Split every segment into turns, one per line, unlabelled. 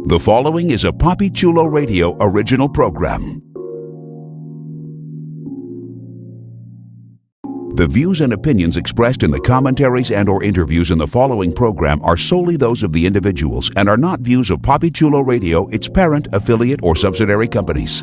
The following is a Papi Chulo Radio original program. The views and opinions expressed in the commentaries and/or interviews in the following program are solely those of the individuals and are not views of Papi Chulo Radio, its parent, affiliate, or subsidiary companies.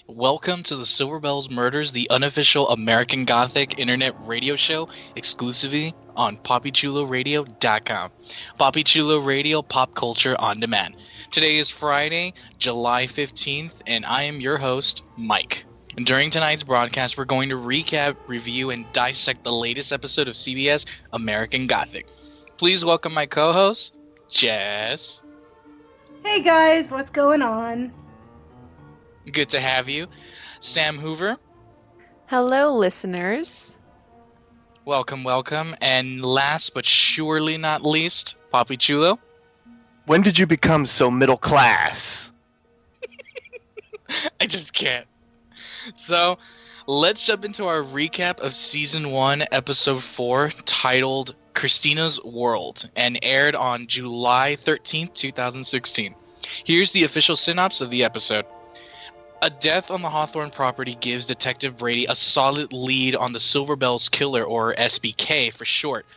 Welcome to the Silver Bells Murders, the unofficial American Gothic internet radio show, exclusively on PapiChuloRadio.com. Papi Chulo Radio, pop culture on demand. Today is Friday, July 15th, and I am your host, Mike. And during tonight's broadcast, we're going to recap, review, and dissect the latest episode of CBS American Gothic. Please welcome my co-host, Jess.
Hey guys, what's going on?
Good to have you. Sam Hoover.
Hello, listeners.
Welcome, welcome. And last but surely not least, Papi Chulo.
When did you become so middle class?
I just can't. So, let's jump into our recap of Season 1, Episode 4, titled Christina's World, and aired on July 13th, 2016. Here's the official synopsis of the episode. A death on the Hawthorne property gives Detective Brady a solid lead on the Silver Bells killer, or SBK for short.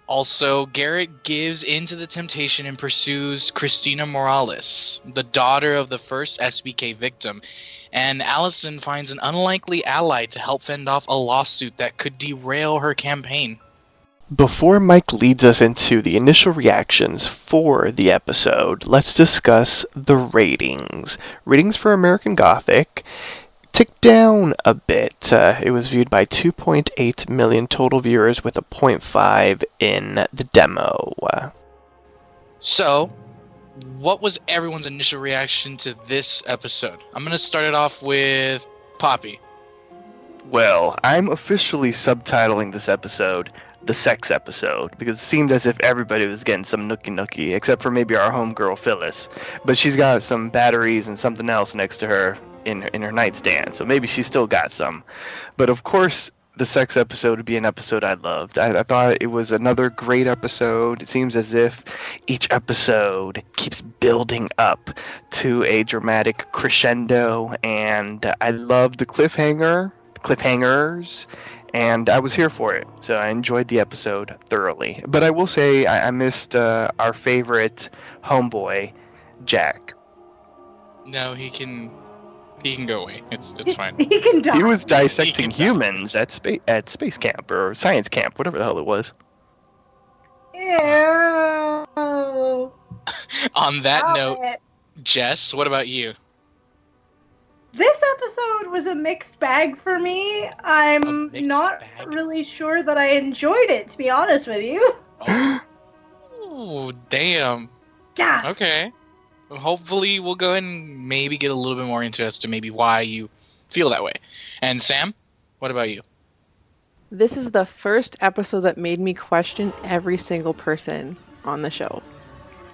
Also, Garrett gives in to the temptation and pursues Christina Morales, the daughter of the first SBK victim, and Allison finds an unlikely ally to help fend off a lawsuit that could derail her campaign.
Before Mike leads us into the initial reactions for the episode, let's discuss the ratings. Ratings for American Gothic ticked down a bit. It was viewed by 2.8 million total viewers with a 0.5 in the demo.
So, what was everyone's initial reaction to this episode? I'm going to start it off with Poppy.
Well, I'm officially subtitling this episode the sex episode, because it seemed as if everybody was getting some nookie, except for maybe our homegirl Phyllis. But she's got some batteries and something else next to her in her nightstand, so maybe she still got some. But of course, the sex episode would be an episode I loved. I thought it was another great episode. It seems as if each episode keeps building up to a dramatic crescendo, and I loved the cliffhangers, and I was here for it, so I enjoyed the episode thoroughly. But I will say I missed our favorite homeboy, Jack.
No, he can go away. It's fine.
He can die.
He was dissecting humans at space camp or science camp, whatever the hell it was.
Ew.
On that
Stop
note,
it.
Jess, what about you?
This episode was a mixed bag for me. I'm not
bag?
really sure that I enjoyed it, to be honest with you.
Oh, damn.
Yes.
Okay. Well, hopefully we'll go ahead and maybe get a little bit more into as to maybe why you feel that way. And Sam, what about you?
This is the first episode that made me question every single person on the show.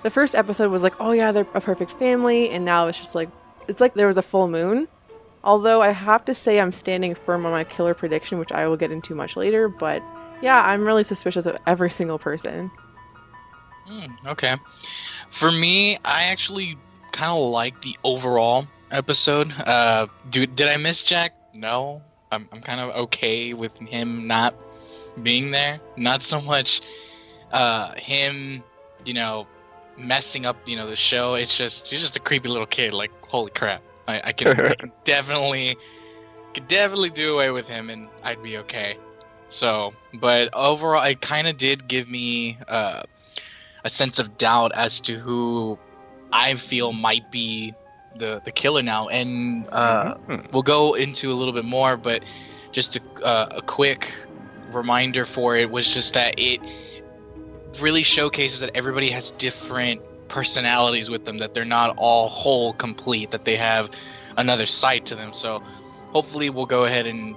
The first episode was like, oh yeah, they're a perfect family, and now it's just like, it's like there was a full moon. Although I have to say I'm standing firm on my killer prediction, which I will get into much later, but yeah, I'm really suspicious of every single person.
Okay. For me, I actually kind of like the overall episode. Did I miss Jack? No. I'm kind of okay with him not being there. Not so much him, messing up, the show. He's just a creepy little kid. Like, holy crap. I can definitely do away with him and I'd be okay. So, but overall, it kind of did give me a sense of doubt as to who I feel might be the killer now. And we'll go into a little bit more, but just a quick reminder for it was just that really showcases that everybody has different personalities with them, that they're not all whole, complete, that they have another side to them. So hopefully we'll go ahead and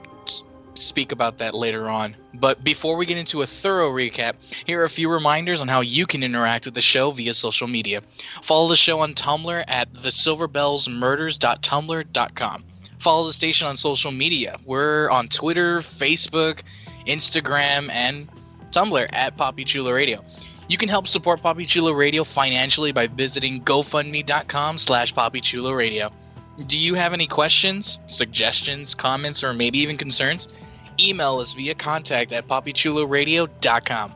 speak about that later on. But before we get into a thorough recap, here are a few reminders on how you can interact with the show via social media. Follow the show on Tumblr at thesilverbellsmurders.tumblr.com. Follow the station on social media. We're on Twitter, Facebook, Instagram, and Tumblr at Poppy Chula Radio. You can help support Poppy Chula Radio financially by visiting gofundme.com/Poppy Chula Radio. Do you have any questions, suggestions, comments, or maybe even concerns? Email us via contact at poppychularadio.com.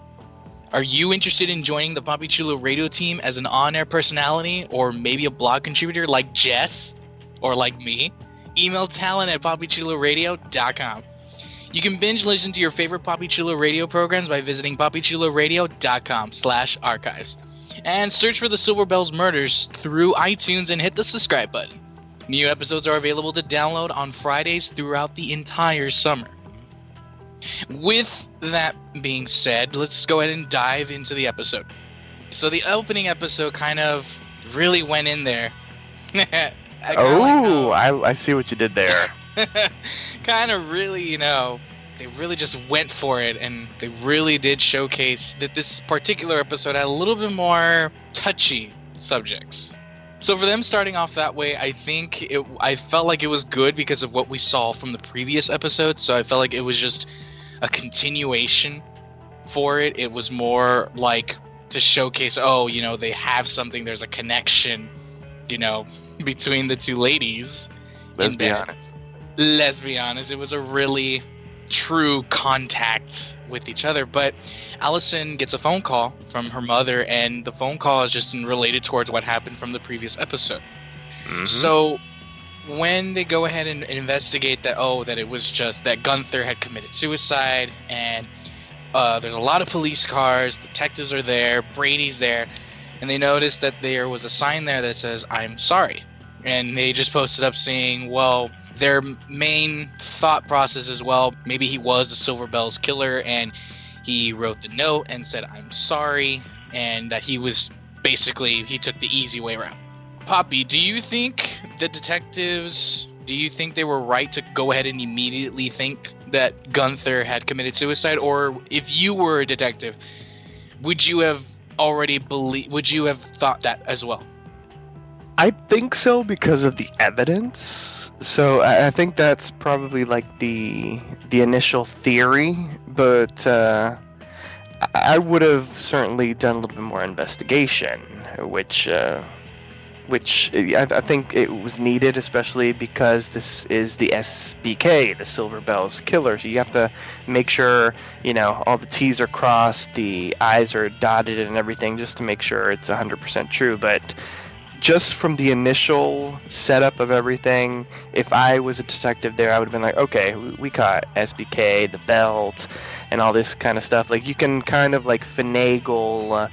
Are you interested in joining the Poppy Chula Radio team as an on-air personality or maybe a blog contributor like Jess or like me? Email talent at poppychularadio.com. You can binge listen to your favorite Poppy Chula Radio programs by visiting poppychularadio.com/archives. And search for the Silver Bells Murders through iTunes and hit the subscribe button. New episodes are available to download on Fridays throughout the entire summer. With that being said, let's go ahead and dive into the episode. So the opening episode kind of really went in there.
I see what you did there.
Kind of really, they really just went for it, and they really did showcase that this particular episode had a little bit more touchy subjects. So for them starting off that way, I felt like it was good because of what we saw from the previous episode. So I felt like it was just a continuation for it. It was more like to showcase, they have something, there's a connection, between the two ladies.
Let's be honest.
It was a really true contact with each other. But Allison gets a phone call from her mother, and the phone call is just related towards what happened from the previous episode. Mm-hmm. So when they go ahead and investigate that it was just that Gunther had committed suicide, and there's a lot of police cars, detectives are there, Brady's there, and they notice that there was a sign there that says, "I'm sorry." And they just posted up saying, well, their main thought process is, well, maybe he was the Silver Bells killer, and he wrote the note and said, "I'm sorry," and that he took the easy way around. Poppy, do you think the detectives, they were right to go ahead and immediately think that Gunther had committed suicide? Or if you were a detective, would you have thought that as well?
I think so because of the evidence. So I think that's probably like the initial theory, but I would have certainly done a little bit more investigation, which I think it was needed, especially because this is the SBK, the Silver Bells killer. So you have to make sure, all the T's are crossed, the I's are dotted and everything, just to make sure it's 100% true. But just from the initial setup of everything, if I was a detective there, I would have been like, okay, we caught SBK, the belt, and all this kind of stuff. Like, you can kind of like finagle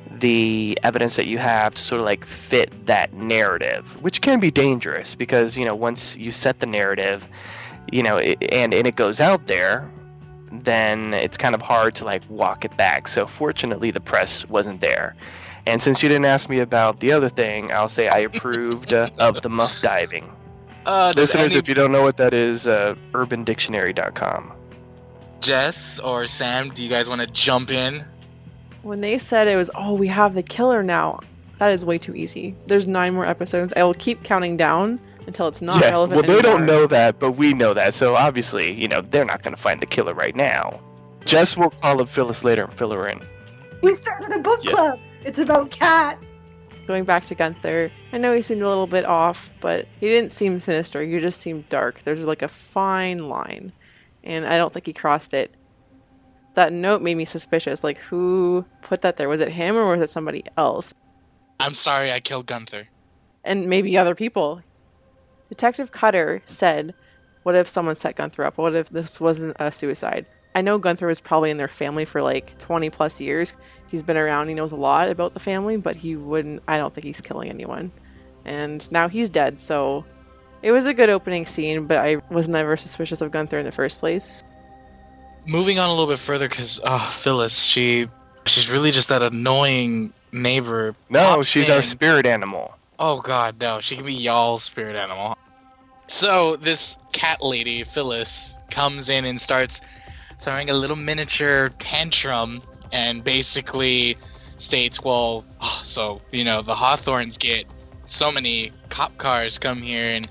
the evidence that you have to sort of like fit that narrative, which can be dangerous because, once you set the narrative, and it goes out there, then it's kind of hard to like walk it back. So fortunately, the press wasn't there. And since you didn't ask me about the other thing, I'll say I approved of the muff diving. Listeners, if you don't know what that is, urbandictionary.com.
Jess or Sam, do you guys want to jump in?
When they said it was, we have the killer now, that is way too easy. There's 9 more episodes. I will keep counting down until it's not relevant
anymore.
Well,
they don't know that, but we know that. So obviously, they're not going to find the killer right now. Jess will call up Phyllis later and fill her in.
We started a book club. It's about Cat.
Going back to Gunther, I know he seemed a little bit off, but he didn't seem sinister. He just seemed dark. There's like a fine line, and I don't think he crossed it. That note made me suspicious. Like, who put that there? Was it him or was it somebody else?
I'm sorry I killed Gunther.
And maybe other people. Detective Cutter said, what if someone set Gunther up? What if this wasn't a suicide? I know Gunther was probably in their family for like 20 plus years. He's been around, he knows a lot about the family, but I don't think he's killing anyone. And now he's dead, so it was a good opening scene, but I was never suspicious of Gunther in the first place.
Moving on a little bit further, because Phyllis, she She's really just that annoying neighbor.
No,
Pops
she's our
in-
spirit animal.
Oh god, no. She can be y'all's spirit animal. So this cat lady, Phyllis, comes in and starts throwing a little miniature tantrum and basically states, well, the Hawthorns get so many cop cars come here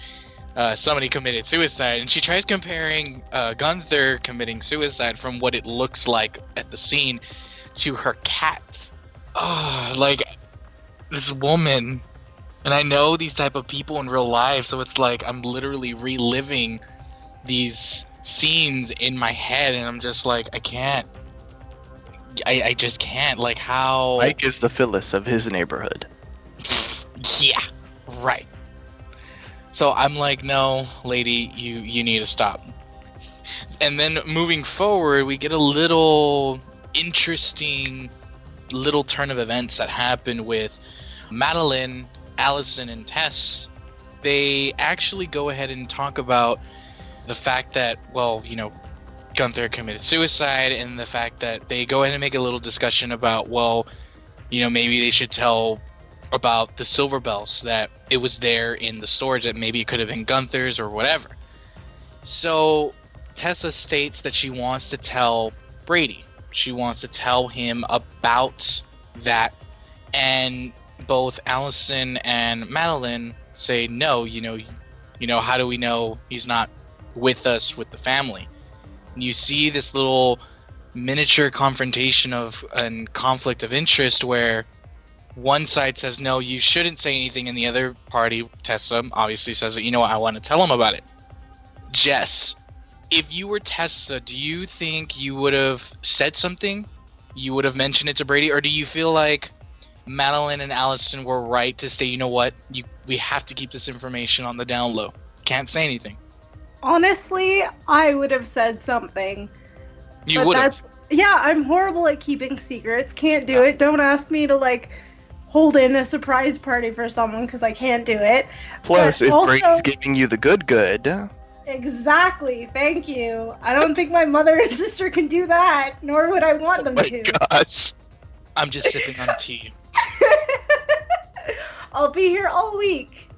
and somebody committed suicide. And she tries comparing Gunther committing suicide from what it looks like at the scene to her cat. Like, this woman... And I know these type of people in real life, so it's like I'm literally reliving these scenes in my head, and I'm just like, I can't. I just can't. Like, how...
Mike is the Phyllis of his neighborhood.
Yeah, right. So I'm like, no, lady, you need to stop. And then moving forward, we get a little interesting little turn of events that happen with Madeline, Allison, and Tess. They actually go ahead and talk about the fact that, Gunther committed suicide, and the fact that they go ahead and make a little discussion about, maybe they should tell about the silver bells, that it was there in the storage, that maybe it could have been Gunther's or whatever. So Tessa states that she wants to tell Brady. She wants to tell him about that, and both Allison and Madeline say no. How do we know he's not with us, with the family? And you see this little miniature confrontation and conflict of interest where one side says no, you shouldn't say anything, and the other party, Tessa, obviously says that, I want to tell him about it. Jess, if you were Tessa, do you think you would have said something? You would have mentioned it to Brady, or do you feel like Madeline and Allison were right to say, we have to keep this information on the down low? Can't say anything.
Honestly, I would have said something.
You would have.
Yeah, I'm horrible at keeping secrets. Can't do it. Don't ask me to, hold in a surprise party for someone, because I can't do it.
Plus,
But
if
also,
Brady's giving you the good.
Exactly. Thank you. I don't think my mother and sister can do that, nor would I want them
Oh my
to.
gosh.
I'm just sipping on tea.
I'll be here all week.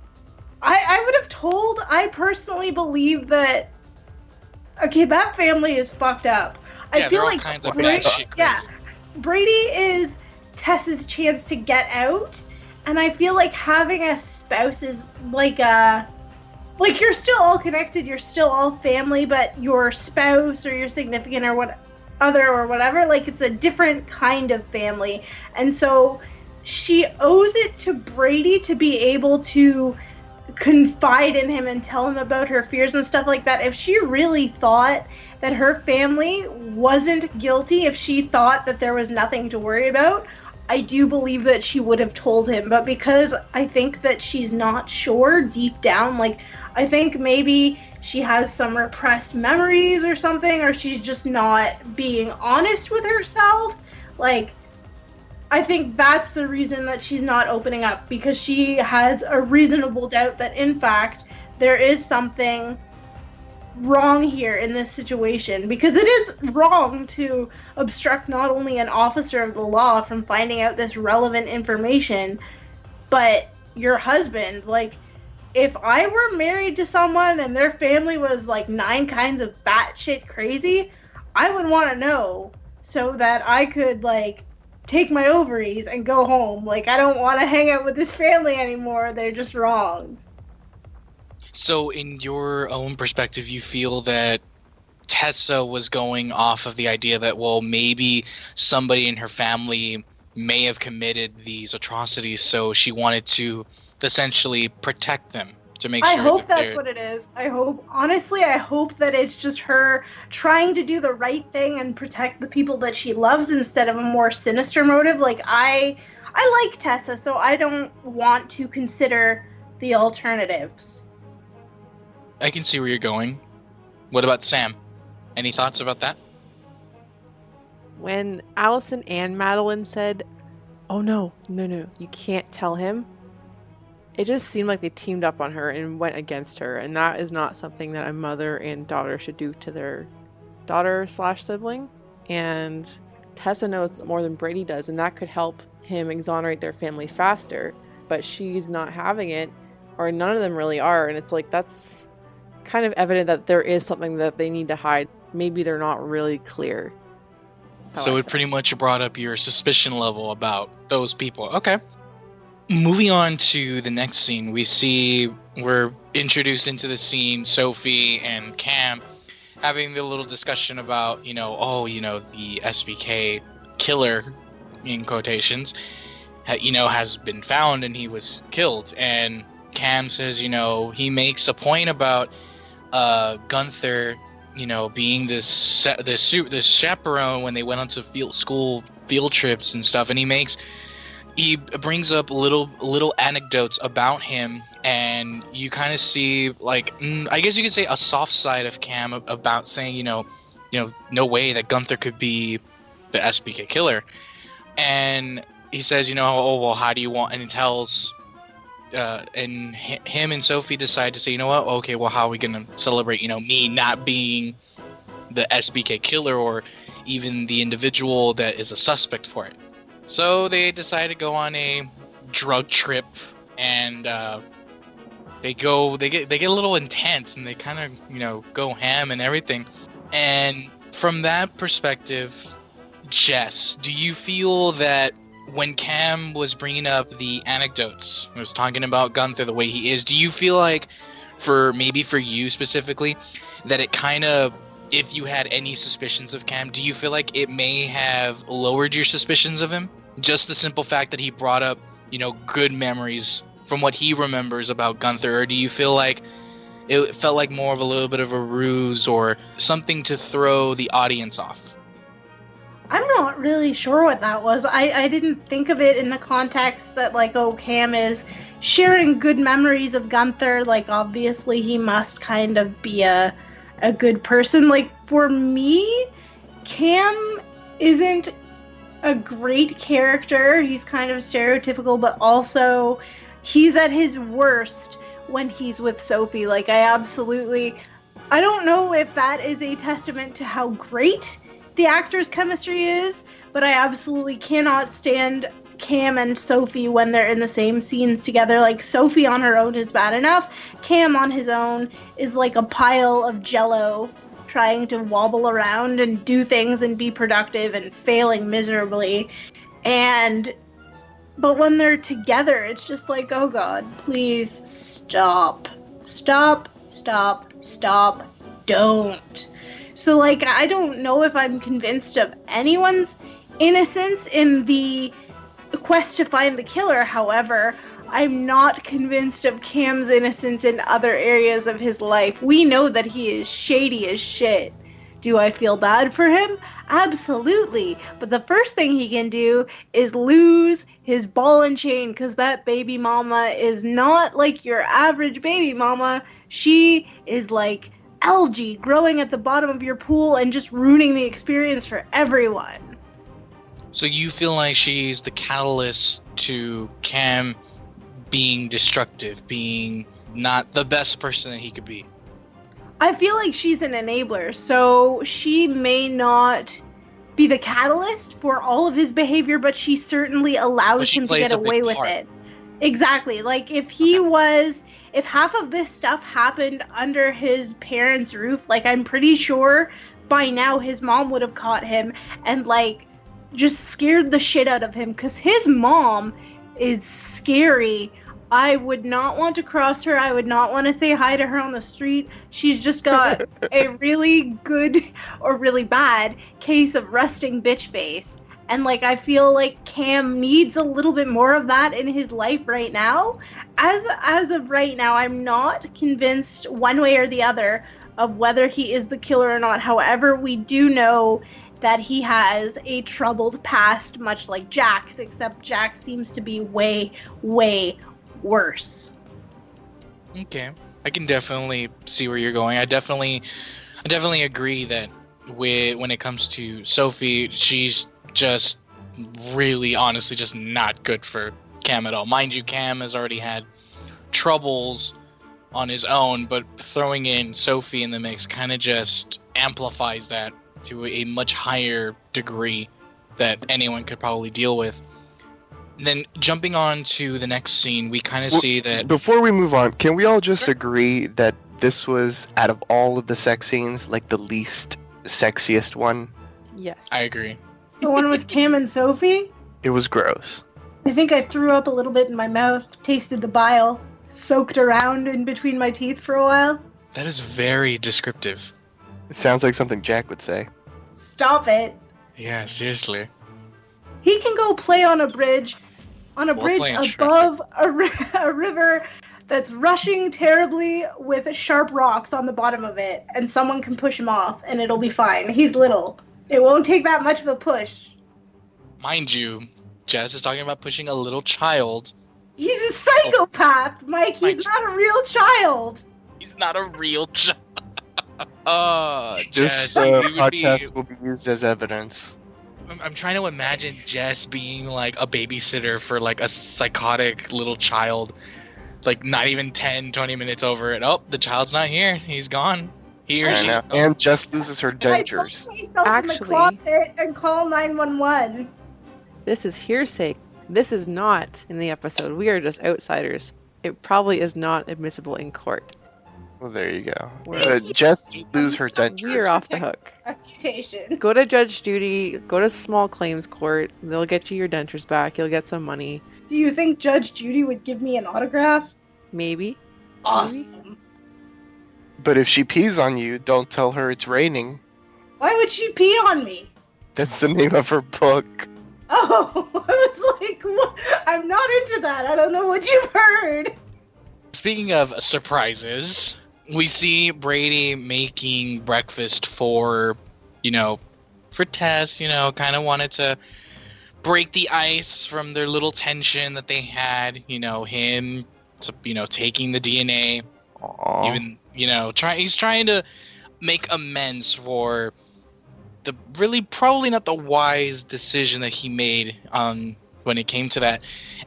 I personally believe that, okay, that family is fucked up.
Yeah,
I feel
all
like
kinds of bad shit crazy.
Yeah, Brady is Tess's chance to get out, and I feel like having a spouse is like you're still all connected, you're still all family, but your spouse or your significant or whatever, it's a different kind of family. And so she owes it to Brady to be able to confide in him and tell him about her fears and stuff like that. If she really thought that her family wasn't guilty, if she thought that there was nothing to worry about, I do believe that she would have told him. But because I think that she's not sure deep down, I think maybe she has some repressed memories or something, or she's just not being honest with herself. I think that's the reason that she's not opening up, because she has a reasonable doubt that, in fact, there is something wrong here in this situation. Because it is wrong to obstruct not only an officer of the law from finding out this relevant information, but your husband. If I were married to someone and their family was 9 kinds of batshit crazy, I would want to know so that I could take my ovaries and go home. I don't want to hang out with this family anymore. They're just wrong.
So in your own perspective, you feel that Tessa was going off of the idea that, well, maybe somebody in her family may have committed these atrocities, so she wanted to essentially protect them, to make sure.
I hope that's what it is. I hope that it's just her trying to do the right thing and protect the people that she loves instead of a more sinister motive. I like Tessa, so I don't want to consider the alternatives.
I can see where you're going. What about Sam? Any thoughts about that?
When Allison and Madeline said, "Oh no, you can't tell him," it just seemed like they teamed up on her and went against her, and that is not something that a mother and daughter should do to their daughter/sibling. And Tessa knows more than Brady does, and that could help him exonerate their family faster, but she's not having it, or none of them really are, and it's like that's kind of evident that there is something that they need to hide. Maybe they're not really clear.
So it pretty much brought up your suspicion level about those people. Okay. Moving on to the next scene, we're introduced into the scene, Sophie and Cam having the little discussion about, the SBK killer, in quotations, has been found and he was killed. And Cam says, he makes a point about Gunther, being this chaperone when they went on to school field trips and stuff, and he brings up little anecdotes about him, and you kind of see, like, I guess you could say a soft side of Cam about saying, no way that Gunther could be the SBK killer. And he says, oh, well, how do you want, and he tells, and him and Sophie decide to say, okay, well, how are we going to celebrate, me not being the SBK killer or even the individual that is a suspect for it. So they decide to go on a drug trip, and they get a little intense, and they kind of go ham and everything. And from that perspective, Jess, do you feel that when Cam was bringing up the anecdotes, was talking about Gunther the way he is, do you feel like, for you specifically, that it kind of, if you had any suspicions of Cam, do you feel like it may have lowered your suspicions of him? Just the simple fact that he brought up, good memories from what he remembers about Gunther, or do you feel like it felt like more of a little bit of a ruse or something to throw the audience off?
I'm not really sure what that was. I didn't think of it in the context that, like, Cam is sharing good memories of Gunther. Like, obviously he must kind of be a good person. Like, for me, Cam isn't a great character. He's kind of stereotypical, but also he's at his worst when he's with Sophie. Like, I don't know if that is a testament to how great the actors' chemistry is, but I absolutely cannot stand Cam and Sophie when they're in the same scenes together. Like, Sophie on her own is bad enough. Cam on his own is like a pile of jello trying to wobble around and do things and be productive and failing miserably. But when they're together, it's just like, oh God, please stop. Stop, stop, stop, don't. So, like, I don't know if I'm convinced of anyone's innocence in the quest to find the killer. However, I'm not convinced of Cam's innocence in other areas of his life. We know that he is shady as shit. Do I feel bad for him? Absolutely. But the first thing he can do is lose his ball and chain, because that baby mama is not like your average baby mama. She is like algae growing at the bottom of your pool and just ruining the experience for everyone.
So you feel like she's the catalyst to Cam being destructive, being not the best person that he could be?
I feel like she's an enabler, so she may not be the catalyst for all of his behavior, but she certainly allows him to get away with it. Exactly. Like, if half of this stuff happened under his parents' roof, like, I'm pretty sure by now his mom would have caught him and, like, just scared the shit out of him, because his mom is scary. I would not want to cross her. I would not want to say hi to her on the street. She's just got a really good or really bad case of resting bitch face. And, like, I feel like Cam needs a little bit more of that in his life right now. As of right now, I'm not convinced one way or the other of whether he is the killer or not. However, we do know that he has a troubled past, much like Jack's, except Jack seems to be way, way worse.
Okay. I can definitely see where you're going. I definitely agree that when it comes to Sophie, she's just really, honestly, just not good for Cam at all. Mind you, Cam has already had troubles on his own, but throwing in Sophie in the mix kind of just amplifies that to a much higher degree. that anyone could probably deal with. And then jumping on to the next scene, we kind of see that...
Before we move on, can we all just agree that this was, out of all of the sex scenes, like the least sexiest one?
Yes.
I agree.
The one with Cam and Sophie?
It was gross.
I think I threw up a little bit in my mouth, tasted the bile, soaked around in between my teeth for a while.
That is very descriptive.
It sounds like something Jack would say.
Stop it.
Yeah, seriously.
He can go play on a bridge
Or
bridge
play in
above a river that's rushing terribly with sharp rocks on the bottom of it, and someone can push him off, and it'll be fine. He's little. It won't take that much of a push.
Mind you, Jess is talking about pushing a little child.
He's a psychopath, Mike. He's
Mike.
not a real child.
He's not a real child.
This
Jess, you would
podcast will be used as evidence.
I'm trying to imagine Jess being like a babysitter for like a psychotic little child. Like not even 10, 20 minutes over it. Oh, the child's not here. He's gone. He or
I
she.
know. And Jess loses her
I
dentures.
put myself in
Actually-
the closet and call 911.
This is hearsay. This is not in the episode. We are just outsiders. It probably is not admissible in court.
Well, there you go.
We're-
Jess loses her
We
dentures.
We are off the hook.
Reputation.
Go to Judge Judy. Go to small claims court. They'll get you your dentures back. You'll get some money.
Do you think Judge Judy would give me an autograph?
Maybe.
Awesome.
But if she pees on you, don't tell her it's raining.
Why would she pee on me?
That's the name of her book.
Oh, I was like, what? I'm not into that. I don't know what you've heard.
Speaking of surprises, we see Brady making breakfast for Tess, kind of wanted to break the ice from their little tension that they had, him, taking the DNA,
Aww.
even, he's trying to make amends for the really probably not the wise decision that he made when it came to that.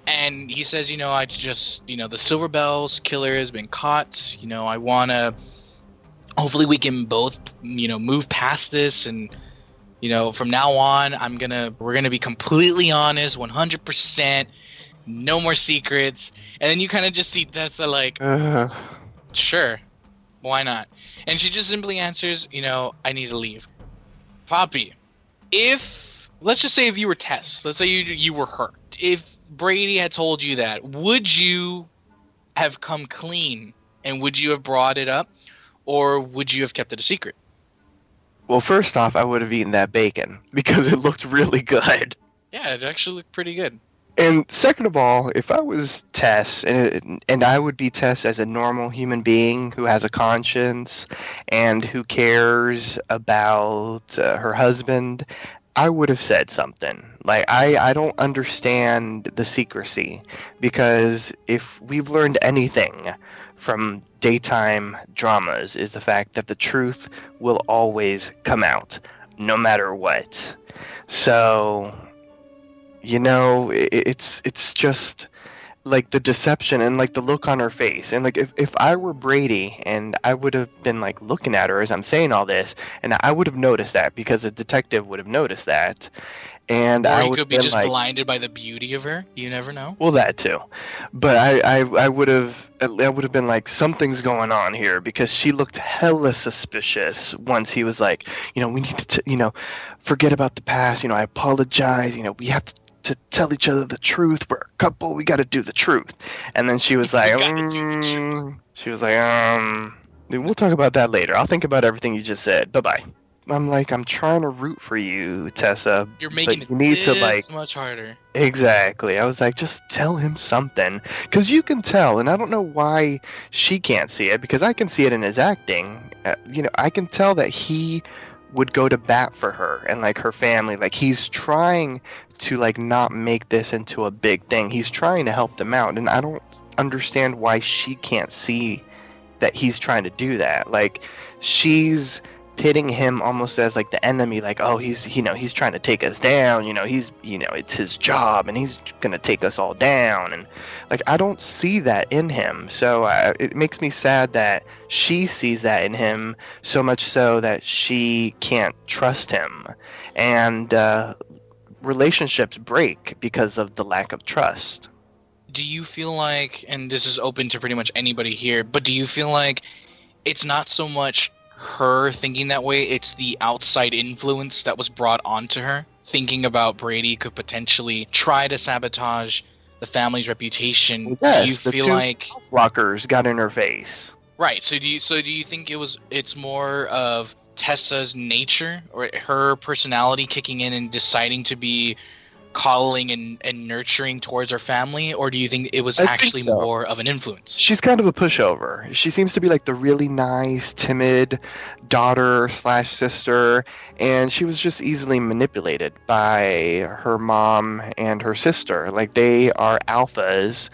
And he says, I just, the Silver Bells killer has been caught. I want to, hopefully we can both, move past this. And, from now on, we're going to be completely honest, 100%, no more secrets. And then you kind of just see Tessa like, sure, why not? And she just simply answers, I need to leave. Poppy, let's just say if you were Tess, let's say you were her. If Brady had told you that, would you have come clean and would you have brought it up, or would you have kept it a secret?
Well, first off, I would have eaten that bacon because it looked really good.
Yeah, it actually looked pretty good.
And second of all, if I was Tess, and I would be Tess as a normal human being who has a conscience and who cares about her husband, I would have said something. Like, I don't understand the secrecy, because if we've learned anything from daytime dramas is the fact that the truth will always come out, no matter what. So... it's just like the deception and like the look on her face. And like if I were Brady, and I would have been like looking at her as I'm saying all this, and I would have noticed that because a detective would have noticed that. And
Or
I
you
would
could be
have
just
like,
blinded by the beauty of her. You never know.
well, that too. But I would have been like, something's going on here, because she looked hella suspicious once he was like, we need to, forget about the past. I apologize. We have to tell each other the truth. We're a couple. We got to do the truth. And then she was like, we'll talk about that later. I'll think about everything you just said. Bye-bye. I'm like, I'm trying to root for you, Tessa.
You're making
but you need
it
to,
this
like,
much harder.
Exactly. I was like, just tell him something. Because you can tell, and I don't know why she can't see it, because I can see it in his acting. I can tell that he would go to bat for her and, like, her family. Like, he's trying to, like, not make this into a big thing. He's trying to help them out, and I don't understand why she can't see that he's trying to do that. Like, she's pitting him almost as like the enemy, like, oh, he's trying to take us down, he's it's his job and he's gonna take us all down. And like, I don't see that in him. So it makes me sad that she sees that in him, so much so that she can't trust him. And relationships break because of the lack of trust.
Do you feel like, and this is open to pretty much anybody here, but do you feel like it's not so much her thinking that way, it's the outside influence that was brought onto her, thinking about Brady could potentially try to sabotage the family's reputation?
Yes,
do you
the
feel
two
like
blockers got in her face.
right? So do you think it's more of Tessa's nature or her personality kicking in and deciding to be coddling and nurturing towards her family, or do you think it was
I think
actually
so.
more of an influence?
She's kind of a pushover. She seems to be like the really nice, timid daughter slash sister, and she was just easily manipulated by her mom and her sister. Like, they are alphas,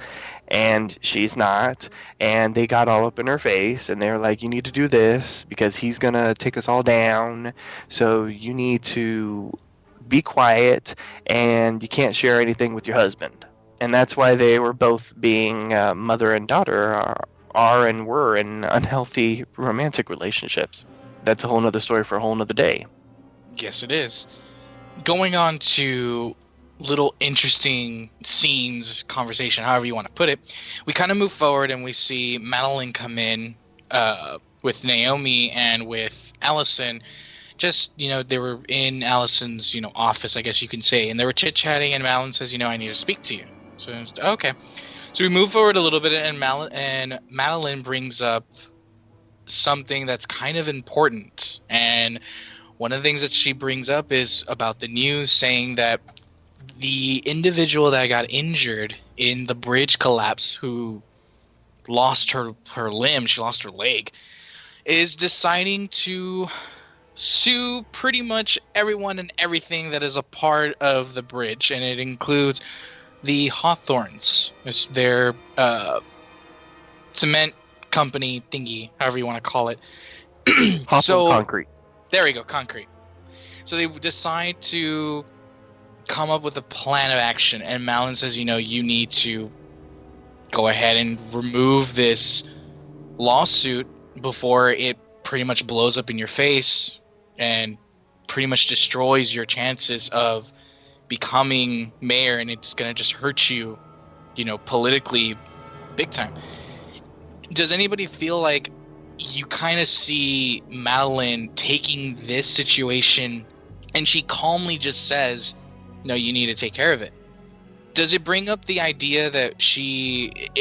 and she's not, and they got all up in her face, and they're like, you need to do this because he's gonna take us all down, so you need to be quiet, and you can't share anything with your husband. And that's why they were both being mother and daughter are and were in unhealthy romantic relationships. That's a whole nother story for a whole nother day.
Yes, it is. Going on to little interesting scenes, conversation, however you want to put it, we kind of move forward and we see Madeline come in with Naomi and with Allison. Just, they were in Allison's, office, I guess you can say, and they were chit-chatting, and Madeline says, I need to speak to you. So, okay. So we move forward a little bit, and Madeline brings up something that's kind of important. And one of the things that she brings up is about the news saying that the individual that got injured in the bridge collapse, who lost her limb, she lost her leg, is deciding to sue pretty much everyone and everything that is a part of the bridge, and it includes the Hawthorns. It's their cement company thingy, however you want to call it.
Hawthorne Concrete.
There we go, concrete. So they decide to come up with a plan of action, and Madeline says, you need to go ahead and remove this lawsuit before it pretty much blows up in your face and pretty much destroys your chances of becoming mayor, and it's going to just hurt you, politically big time. Does anybody feel like you kind of see Madeline taking this situation and she calmly just says, no, you need to take care of it? Does it bring up the idea that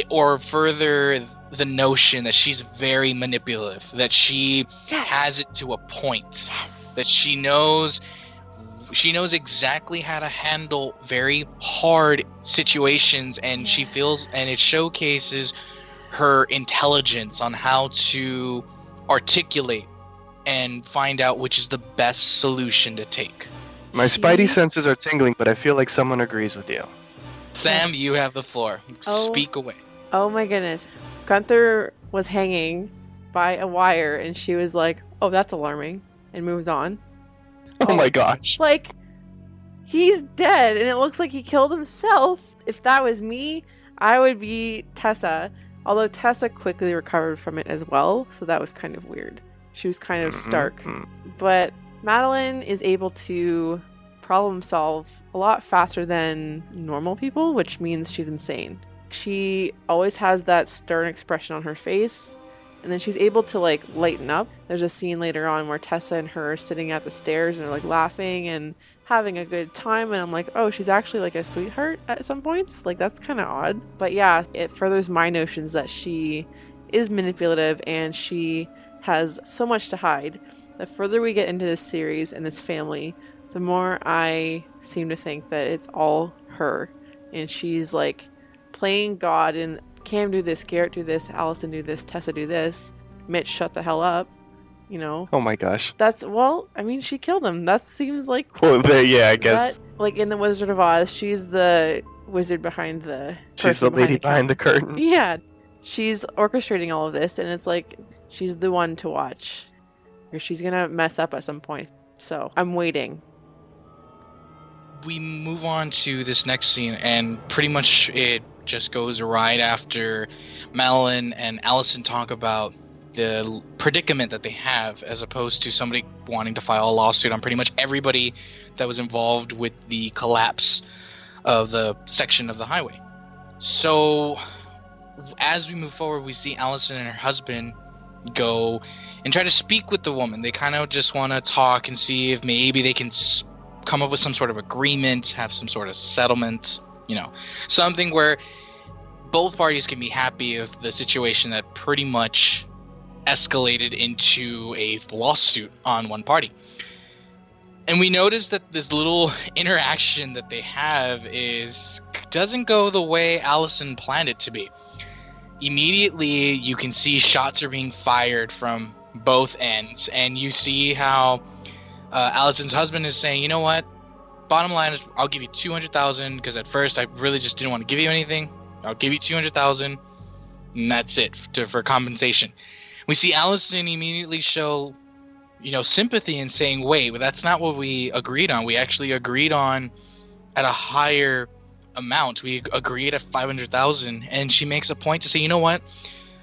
or further the notion that she's very manipulative, that she has it to a point, that she knows exactly how to handle very hard situations, and she feels, and it showcases her intelligence on how to articulate and find out which is the best solution to take?
My spidey senses are tingling, but I feel like someone agrees with you.
Sam, you have the floor. Speak away.
Oh my goodness. Gunther was hanging by a wire, and she was like, oh, that's alarming, and moves on.
Oh my gosh.
Like, he's dead, and it looks like he killed himself. If that was me, I would be Tessa. Although Tessa quickly recovered from it as well, so that was kind of weird. She was kind of stark. But Madeline is able to problem solve a lot faster than normal people, which means she's insane. She always has that stern expression on her face, and then she's able to lighten up. There's a scene later on where Tessa and her are sitting at the stairs and they're laughing and having a good time, and I'm like, oh, she's actually a sweetheart at some points. That's kind of odd. But yeah, it furthers my notions that she is manipulative and she has so much to hide. The further we get into this series and this family, the more I seem to think that it's all her, and she's playing God, and Cam do this, Garrett do this, Allison do this, Tessa do this, Mitch shut the hell up,
Oh my gosh.
She killed him. That seems like...
Well, yeah, I guess.
That, in The Wizard of Oz, she's the wizard behind the...
She's the lady behind the curtain.
Yeah. She's orchestrating all of this, and it's she's the one to watch. Or she's gonna mess up at some point. So, I'm waiting.
We move on to this next scene, and pretty much it just goes right after Madeline and Allison talk about the predicament that they have, as opposed to somebody wanting to file a lawsuit on pretty much everybody that was involved with the collapse of the section of the highway. So as we move forward, we see Allison and her husband go and try to speak with the woman. They kind of just want to talk and see if maybe they can come up with some sort of agreement, have some sort of settlement, something where both parties can be happy of the situation that pretty much escalated into a lawsuit on one party. And we notice that this little interaction that they have doesn't go the way Allison planned it to be. Immediately, you can see shots are being fired from both ends, and you see how Allison's husband is saying, "You know what? Bottom line is, I'll give you $200,000 because at first I really just didn't want to give you anything. I'll give you $200,000, and that's it for compensation." We see Allison immediately show, sympathy and saying, "Wait, but that's not what we agreed on. We actually agreed on at a higher amount. We agreed at $500,000." And she makes a point to say, "You know what?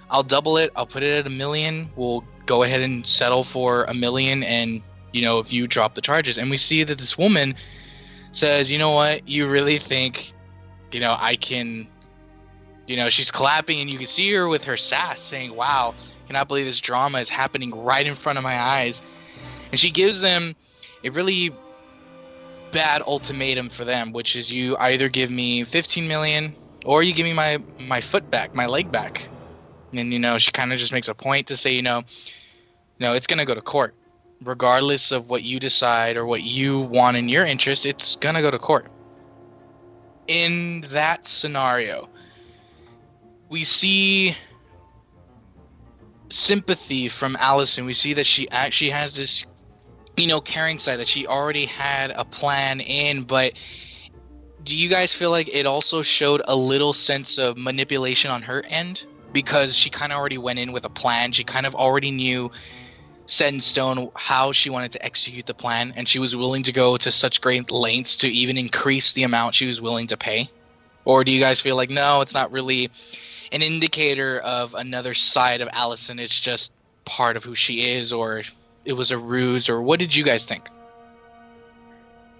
I'll double it. I'll put it at $1 million. We'll go ahead and settle for $1 million. And if you drop the charges." And we see that this woman says, "You know what? You really think, I can?" She's clapping, and you can see her with her sass saying, "Wow, cannot believe this drama is happening right in front of my eyes." And she gives them a really bad ultimatum for them, which is, you either give me $15 million or you give me my foot back, my leg back. And she kind of just makes a point to say, no, it's gonna go to court, regardless of what you decide or what you want in your interest. It's gonna go to court. In that scenario, we see sympathy from Allison. We see that she actually has this caring side, that she already had a plan in. But do you guys feel like it also showed a little sense of manipulation on her end, because she kind of already went in with a plan? She kind of already knew, set in stone, how she wanted to execute the plan, and she was willing to go to such great lengths to even increase the amount she was willing to pay? Or do you guys feel like, no, it's not really an indicator of another side of Allison, it's just part of who she is, or it was a ruse? Or what did you guys think?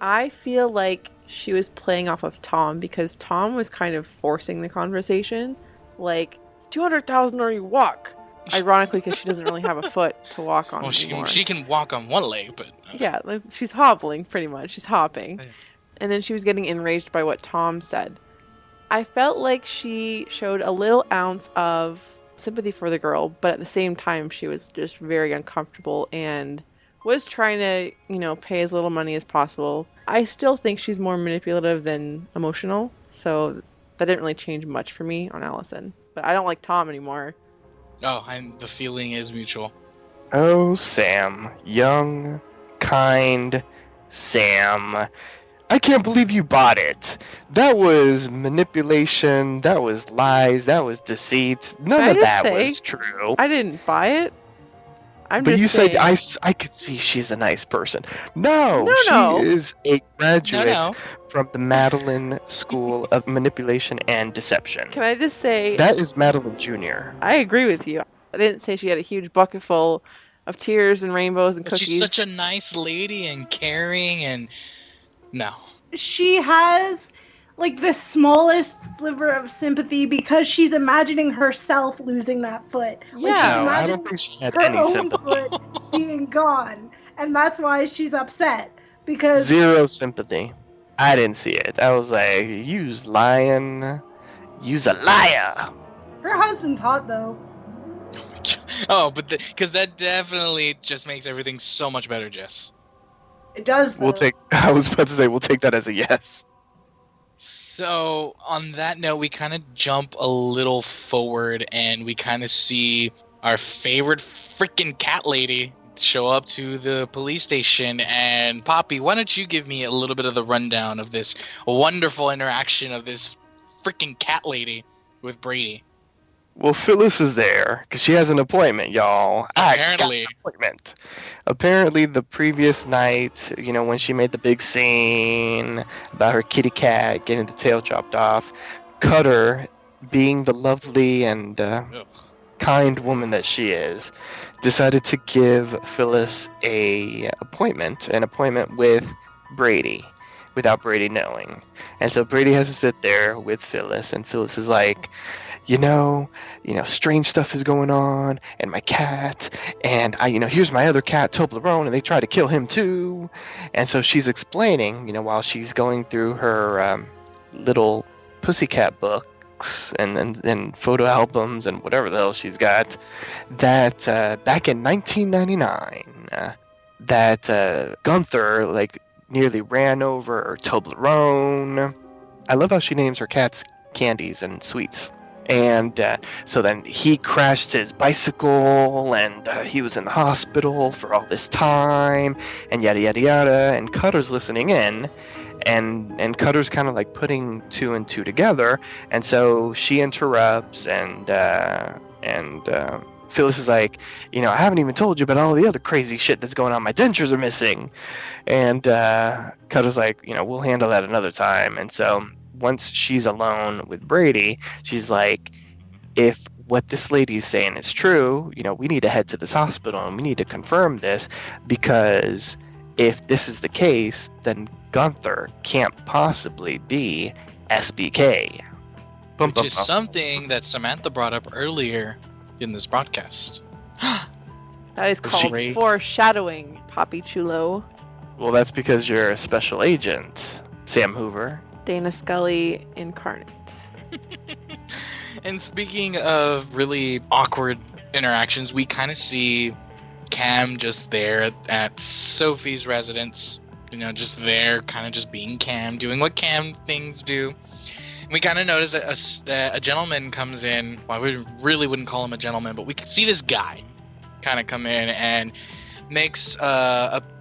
I feel like she was playing off of Tom, because Tom was kind of forcing the conversation, like, 200,000 or you walk. Ironically, because she doesn't really have a foot to walk on anymore.
She can walk on one leg, but
yeah, like, she's hobbling pretty much. She's hopping. And then she was getting enraged by what Tom said. I felt like she showed a little ounce of sympathy for the girl, but at the same time, she was just very uncomfortable and was trying to, pay as little money as possible. I still think she's more manipulative than emotional, so that didn't really change much for me on Allison. But I don't like Tom anymore.
Oh, and the feeling is mutual.
Oh, Sam. Young, kind Sam. I can't believe you bought it. That was manipulation, that was lies, that was deceit. None of that was true.
I didn't buy it.
But you said I could see she's a nice person. No. She is a graduate from the Madeline School of Manipulation and Deception.
Can I just say...
That is Madeline Jr.
I agree with you. I didn't say she had a huge bucket full of tears and rainbows and cookies.
She's such a nice lady and caring, and... No.
She has, the smallest sliver of sympathy because she's imagining herself losing that foot.
Yeah.
I don't think she had
her
any
own
sympathy.
foot being gone. And that's why she's upset. Because...
Zero sympathy. I didn't see it. I was like, you's lying. You's a liar.
Her husband's hot, though.
Oh, but because that definitely just makes everything so much better, Jess.
It does, though.
I was about to say, we'll take that as a yes.
So, on that note, we kind of jump a little forward, and we kind of see our favorite freaking cat lady show up to the police station. And Poppy, why don't you give me a little bit of the rundown of this wonderful interaction of this freaking cat lady with Brady?
Well, Phyllis is there because she has an appointment, y'all.
Apparently.
I got an appointment. Apparently, the previous night, when she made the big scene about her kitty cat getting the tail chopped off, Cutter, being the lovely and kind woman that she is, decided to give Phyllis an appointment with Brady, without Brady knowing. And so Brady has to sit there with Phyllis, and Phyllis is like, you know, strange stuff is going on, and my cat, and here's my other cat, Toblerone, and they try to kill him too. And so she's explaining, while she's going through her little pussycat books and photo albums and whatever the hell she's got, that back in 1999, that Gunther nearly ran over Toblerone. I love how she names her cats candies and sweets. And so then he crashed his bicycle, and he was in the hospital for all this time, and yada yada yada. And Cutter's listening in, and Cutter's kind of putting two and two together. And so she interrupts, and Phyllis is like, I haven't even told you about all the other crazy shit that's going on. My dentures are missing. And Cutter's like, we'll handle that another time. And so once she's alone with Brady, she's like, if what this lady's saying is true, we need to head to this hospital and we need to confirm this, because if this is the case, then Gunther can't possibly be SBK.
Which is something that Samantha brought up earlier in this broadcast.
That is called foreshadowing, Poppy Chulo.
Well, that's because you're a special agent, Sam Hoover.
Dana Scully incarnate.
And speaking of really awkward interactions, we kind of see Cam just there at Sophie's residence. Just there, kind of just being Cam, doing what Cam things do. And we kind of notice that a gentleman comes in. Well, we really wouldn't call him a gentleman, but we could see this guy kind of come in and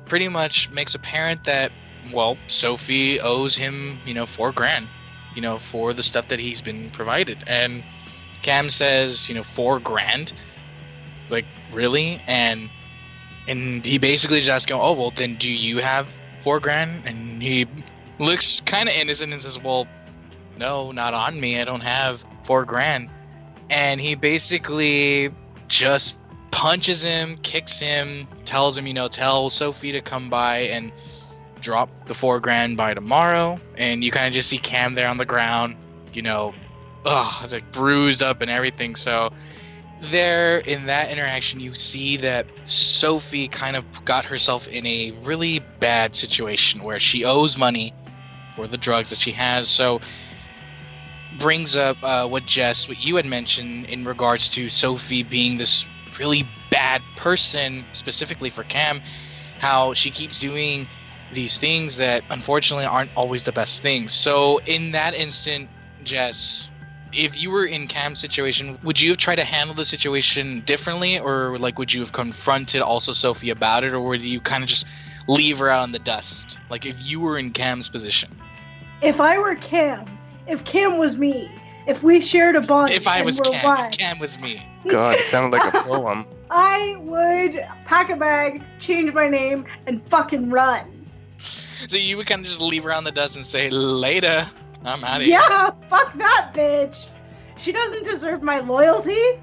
pretty much makes apparent that, well, Sophie owes him, $4,000, for the stuff that he's been provided. And Cam says, $4,000? Really? And he basically just asks him, oh, well, then do you have $4,000? And he looks kind of innocent and says, well, no, not on me. I don't have $4,000. And he basically just punches him, kicks him, tells him, tell Sophie to come by and drop the $4,000 by tomorrow. And you kind of just see Cam there on the ground, bruised up and everything. So there, in that interaction, you see that Sophie kind of got herself in a really bad situation where she owes money for the drugs that she has. So brings up what you had mentioned in regards to Sophie being this really bad person, specifically for Cam, how she keeps doing these things that unfortunately aren't always the best things. So in that instant, Jess, if you were in Cam's situation, would you have tried to handle the situation differently, or would you have confronted also Sophie about it, or would you kind of just leave her out in the dust? If you were in Cam's position.
If I were Cam, if Cam was me, if we shared a bond,
if I was Cam, if Cam was me.
God, it sounded like a poem.
I would pack a bag, change my name, and fucking run.
So you would kind of just leave her on the dust and say, later, I'm out of here.
Yeah, fuck that bitch. She doesn't deserve my loyalty.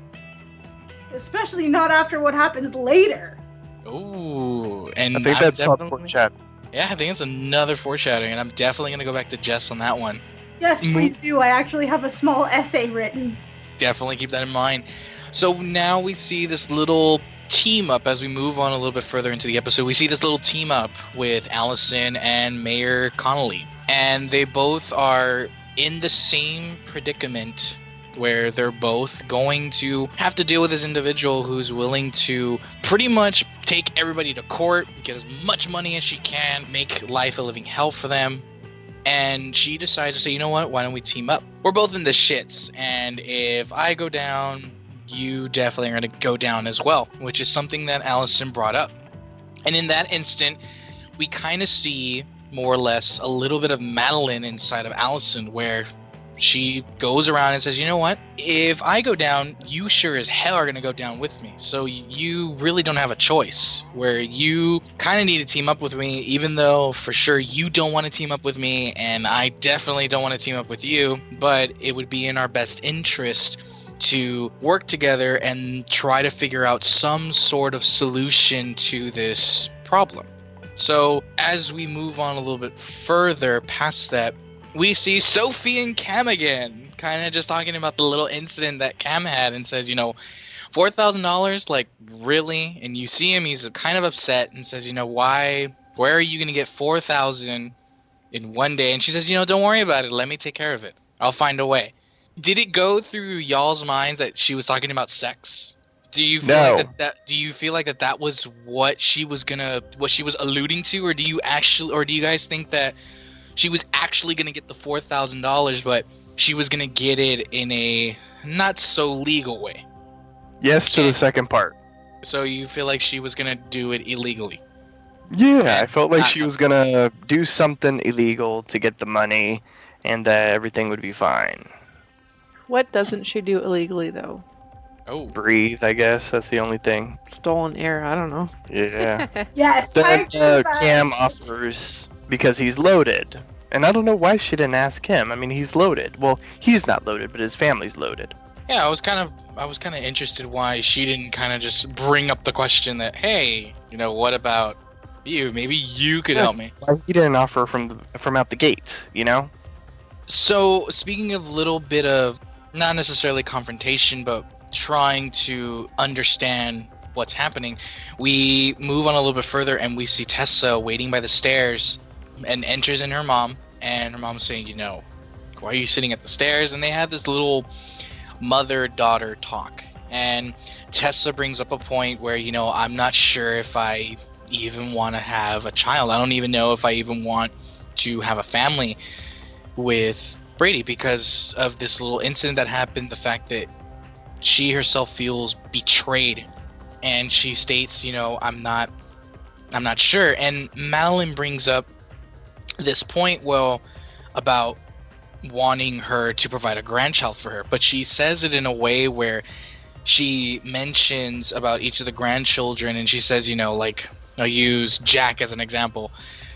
Especially not after what happens later.
Ooh, and
I think that's called foreshadowing.
Yeah, I think it's another foreshadowing, and I'm definitely going to go back to Jess on that one.
Yes, please do. I actually have a small essay written.
Definitely keep that in mind. So now we see this little team up as we move on a little bit further into the episode. We see this little team up with Allison and Mayor Connolly, and they both are in the same predicament where they're both going to have to deal with this individual who's willing to pretty much take everybody to court, get as much money as she can, make life a living hell for them. And she decides to say, you know what, why don't we team up? We're both in the shits, and if I go down, you definitely are going to go down as well, which is something that Allison brought up. And in that instant, we kind of see more or less a little bit of Madeline inside of Allison, where she goes around and says, you know what, if I go down, you sure as hell are going to go down with me. So you really don't have a choice, where you kind of need to team up with me, even though for sure you don't want to team up with me, and I definitely don't want to team up with you, but it would be in our best interest to work together and try to figure out some sort of solution to this problem. So as we move on a little bit further past that, we see Sophie and Cam again, kind of just talking about the little incident that Cam had, and says, $4,000, like, really? And you see him, he's kind of upset and says, why, where are you going to get 4,000 in one day? And she says, don't worry about it. Let me take care of it. I'll find a way. Did it go through y'all's minds that she was talking about sex? Do you feel like that do you feel like that was what she was alluding to, or do you guys think that she was actually gonna get the $4,000, but she was gonna get it in a not so legal way?
Yes to the second part.
So you feel like she was gonna do it illegally?
Yeah, I felt like she was gonna do something illegal to get the money, and that everything would be fine.
What doesn't she do illegally, though?
Oh,
breathe, I guess. That's the only thing.
Stolen air, I don't know.
Yeah.
Yes,
Then Cam offers because he's loaded. And I don't know why she didn't ask him. I mean, he's loaded. Well, he's not loaded, but his family's loaded.
Yeah, I was kind of interested why she didn't kind of just bring up the question that, hey, what about you? Maybe you could help me.
Why he didn't offer from out the gates,
So, speaking of little bit of, not necessarily confrontation, but trying to understand what's happening, we move on a little bit further and we see Tessa waiting by the stairs and enters in her mom, and her mom's saying, why are you sitting at the stairs? And they have this little mother-daughter talk, and Tessa brings up a point where, I'm not sure if I even want to have a child. I don't even know if I even want to have a family with Brady because of this little incident that happened, the fact that she herself feels betrayed, and she states, I'm not sure. And Madeline brings up this point, about wanting her to provide a grandchild for her, but she says it in a way where she mentions about each of the grandchildren, and she says, like, I'll use Jack as an example.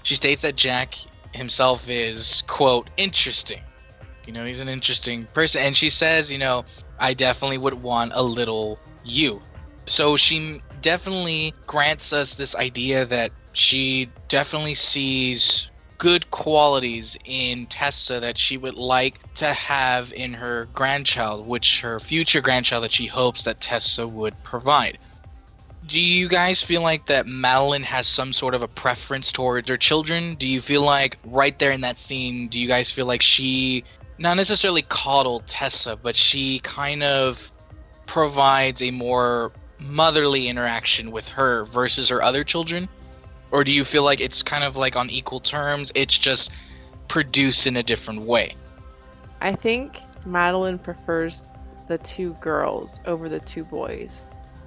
She states that Jack himself is, quote, interesting. He's an interesting person. And she says, I definitely would want a little you. So she definitely grants us this idea that she definitely sees good qualities in Tessa that she would like to have in her grandchild, which her future grandchild that she hopes that Tessa would provide. Do you guys feel like that Madeline has some sort of a preference towards her children? Do you feel like right there in that scene, do you guys feel like she not necessarily coddled Tessa, but she kind of provides a more motherly interaction with her versus her other children? Or do you feel like it's kind of like on equal terms, it's just produced in a different way?
I think Madeline prefers the two girls over the two boys.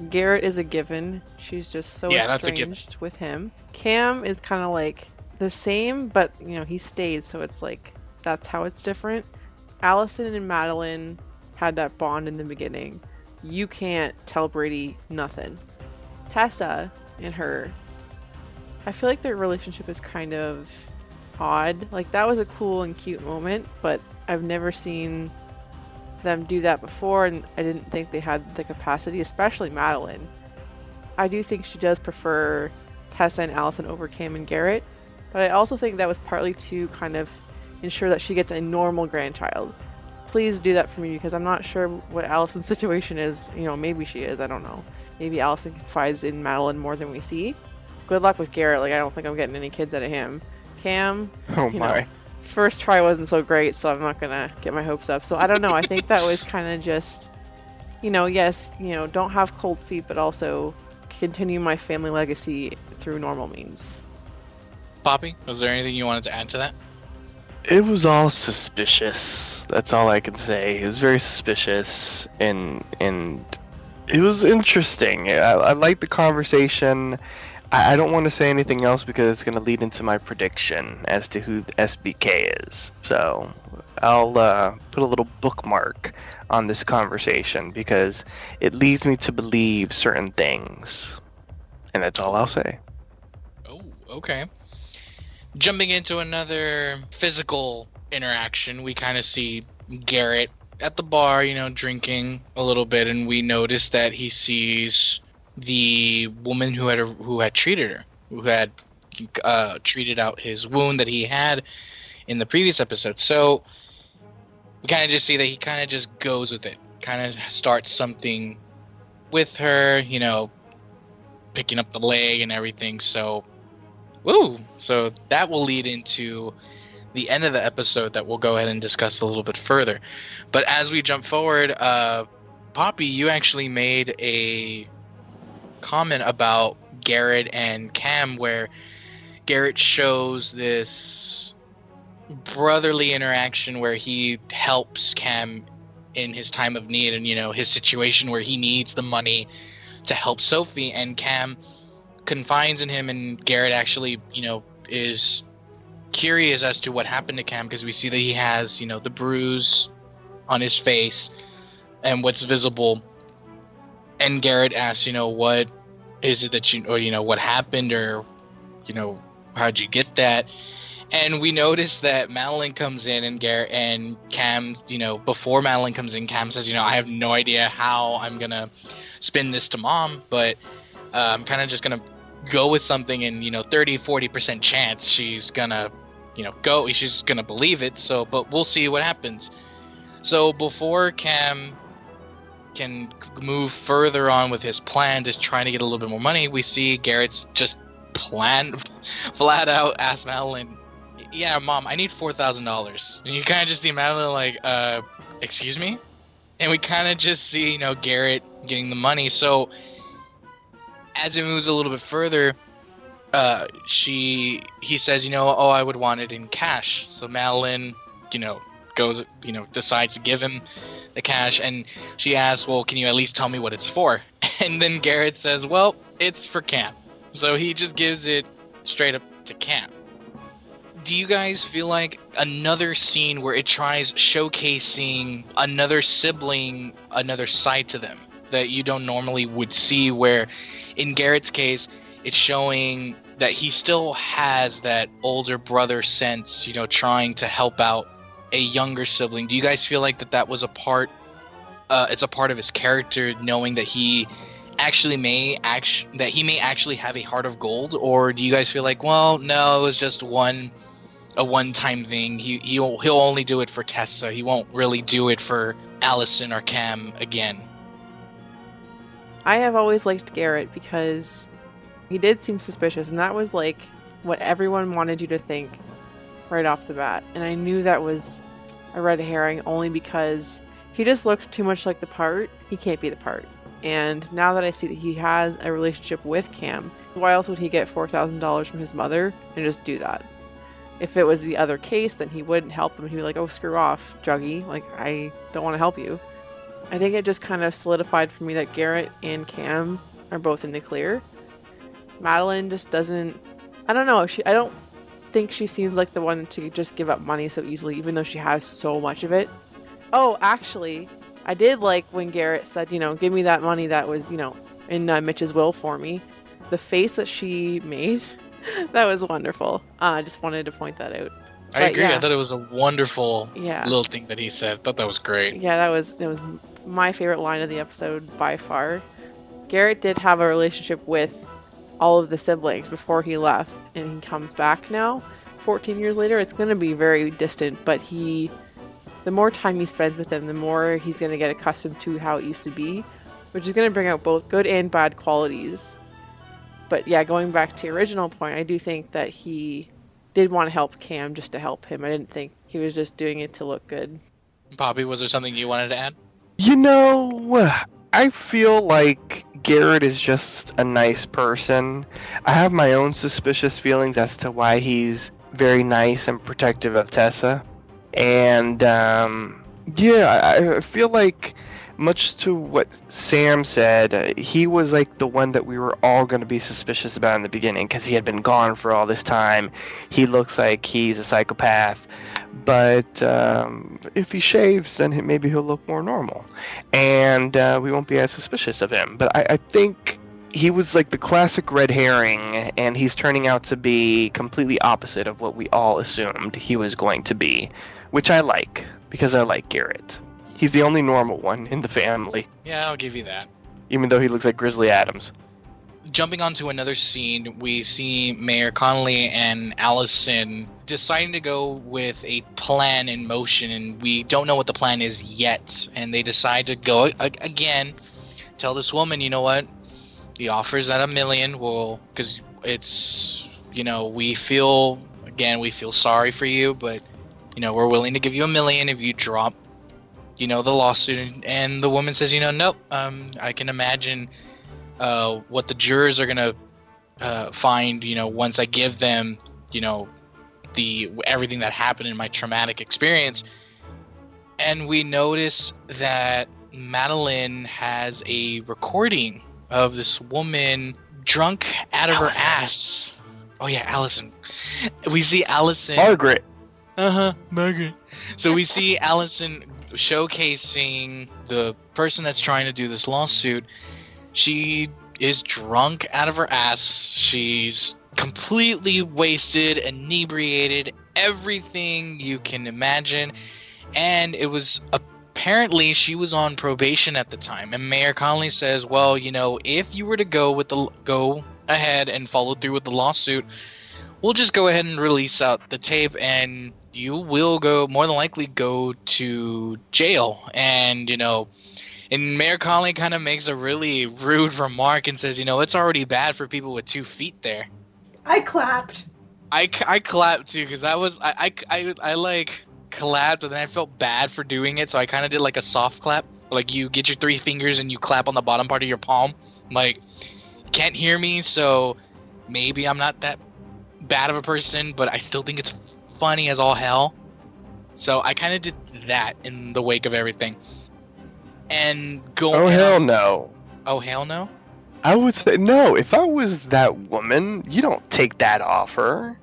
Garrett is a given. She's just so estranged with him. Cam is kind of like the same, but he stayed, so it's like that's how it's different. Allison and Madeline had that bond in the beginning. You can't tell Brady nothing. Tessa and her, I feel like their relationship is kind of odd. Like, that was a cool and cute moment, but I've never seen them do that before, and I didn't think they had the capacity, especially Madeline. I do think she does prefer Tessa and Allison over Cam and Garrett, but I also think that was partly to kind of ensure that she gets a normal grandchild. Please do that for me, because I'm not sure what Allison's situation is. Maybe she is, I don't know. Maybe Allison confides in Madeline more than we see. Good luck with Garrett. Like, I don't think I'm getting any kids out of him. Cam, first try wasn't so great, so I'm not gonna get my hopes up. So I don't know. I think that was kind of just, yes, don't have cold feet, but also continue my family legacy through normal means.
Poppy, was there anything you wanted to add to that?
It was all suspicious. That's all I can say. It was very suspicious, and it was interesting. I liked the conversation. I don't want to say anything else because it's going to lead into my prediction as to who the SBK is. So I'll put a little bookmark on this conversation because it leads me to believe certain things. And that's all I'll say.
Oh, okay. Jumping into another physical interaction, we kind of see Garrett at the bar, drinking a little bit, and we notice that he sees the woman who had treated her, who had treated out his wound that he had in the previous episode. So we kind of just see that he kind of just goes with it, kind of starts something with her, picking up the leg and everything. So, woo! So that will lead into the end of the episode that we'll go ahead and discuss a little bit further. But as we jump forward, Poppy, you actually made a comment about Garrett and Cam, where Garrett shows this brotherly interaction where he helps Cam in his time of need, and his situation where he needs the money to help Sophie, and Cam confides in him, and Garrett actually is curious as to what happened to Cam, because we see that he has the bruise on his face and what's visible, and Garrett asks what is it that what happened, or how'd you get that? And we notice that Madeline comes in, and Garrett and Cam, before Madeline comes in, Cam says, I have no idea how I'm going to spin this to Mom, but I'm kind of just going to go with something, and, 30-40% chance she's going to, she's going to believe it. So, but we'll see what happens. So before Cam can move further on with his plan, just trying to get a little bit more money, we see Garrett's just flat out ask Madeline, yeah, Mom, I need $4,000. And you kind of just see Madeline like, excuse me? And we kind of just see, Garrett getting the money. So as it moves a little bit further, he says, oh, I would want it in cash. So Madeline, goes, decides to give him the cash, and she asks, well, can you at least tell me what it's for? And then Garrett says, well, it's for Cam. So he just gives it straight up to Cam. Do you guys feel like another scene where it tries showcasing another sibling, another side to them that you don't normally would see, where in Garrett's case, it's showing that he still has that older brother sense, trying to help out a younger sibling? Do you guys feel like that was a part, it's a part of his character, knowing that he may actually have a heart of gold? Or do you guys feel like, well, no, it was just a one-time thing. He'll only do it for Tessa. He won't really do it for Allison or Cam again.
I have always liked Garrett because he did seem suspicious, and that was like what everyone wanted you to think right off the bat. And I knew that was a red herring only because he just looked too much like the part. He can't be the part. And now that I see that he has a relationship with Cam, why else would he get $4,000 from his mother and just do that? If it was the other case, then he wouldn't help him. He'd be like, oh, screw off, Juggy. Like, I don't want to help you. I think it just kind of solidified for me that Garrett and Cam are both in the clear. Madeline just doesn't... I don't know. I don't think she seems like the one to just give up money so easily, even though she has so much of it. Oh, actually, I did like when Garrett said, give me that money that was, in Mitch's will for me. The face that she made... that was wonderful. I just wanted to point that out.
I agree. Yeah. I thought it was a wonderful little thing that he said. I thought that was great.
Yeah, that was my favorite line of the episode by far. Garrett did have a relationship with all of the siblings before he left, and he comes back now, 14 years later. It's going to be very distant, but the more time he spends with them, the more he's going to get accustomed to how it used to be, which is going to bring out both good and bad qualities. But yeah, going back to your original point, I do think that he did want to help Cam just to help him. I didn't think he was just doing it to look good.
Bobby, was there something you wanted to add?
I feel like Garrett is just a nice person. I have my own suspicious feelings as to why he's very nice and protective of Tessa. And, I feel like, much to what Sam said, he was like the one that we were all going to be suspicious about in the beginning because he had been gone for all this time. He looks like he's a psychopath. But if he shaves, then maybe he'll look more normal. And we won't be as suspicious of him. But I think he was like the classic red herring, and he's turning out to be completely opposite of what we all assumed he was going to be, which I like, because I like Garrett. He's the only normal one in the family,
Yeah, I'll give you that.
even though he looks like Grizzly Adams.
Jumping onto another scene, we see Mayor Connolly and Allison deciding to go with a plan in motion, and we don't know what the plan is yet. And they decide to go again, tell this woman, you know what, the offer's at $1 million. Well, because it's, we feel sorry for you, but we're willing to give you $1 million if you drop, the lawsuit. And the woman says, nope. I can imagine what the jurors are gonna find, once I give them, the everything that happened in my traumatic experience. And we notice that Madeline has a recording of this woman drunk out of her ass. Oh yeah, Allison. We see Allison.
Margaret.
Margaret. So we see Allison showcasing the person that's trying to do this lawsuit. She is drunk out of her ass. She's completely wasted, inebriated, everything you can imagine. And it was apparently she was on probation at the time. And Mayor Connolly says, well, if you were to go ahead and follow through with the lawsuit, we'll just go ahead and release out the tape, and you will more than likely go to jail. And and Mayor Connolly kind of makes a really rude remark and says, it's already bad for people with 2 feet there.
I clapped.
I clapped too, because I like clapped, and then I felt bad for doing it, so I kind of did like a soft clap. Like you get your 3 fingers and you clap on the bottom part of your palm. Like, you can't hear me, so maybe I'm not that bad of a person, but I still think it's funny as all hell. So I kind of did that in the wake of everything. And
Oh, hell no.
Oh, hell no?
I would say no. If I was that woman, you don't take that offer.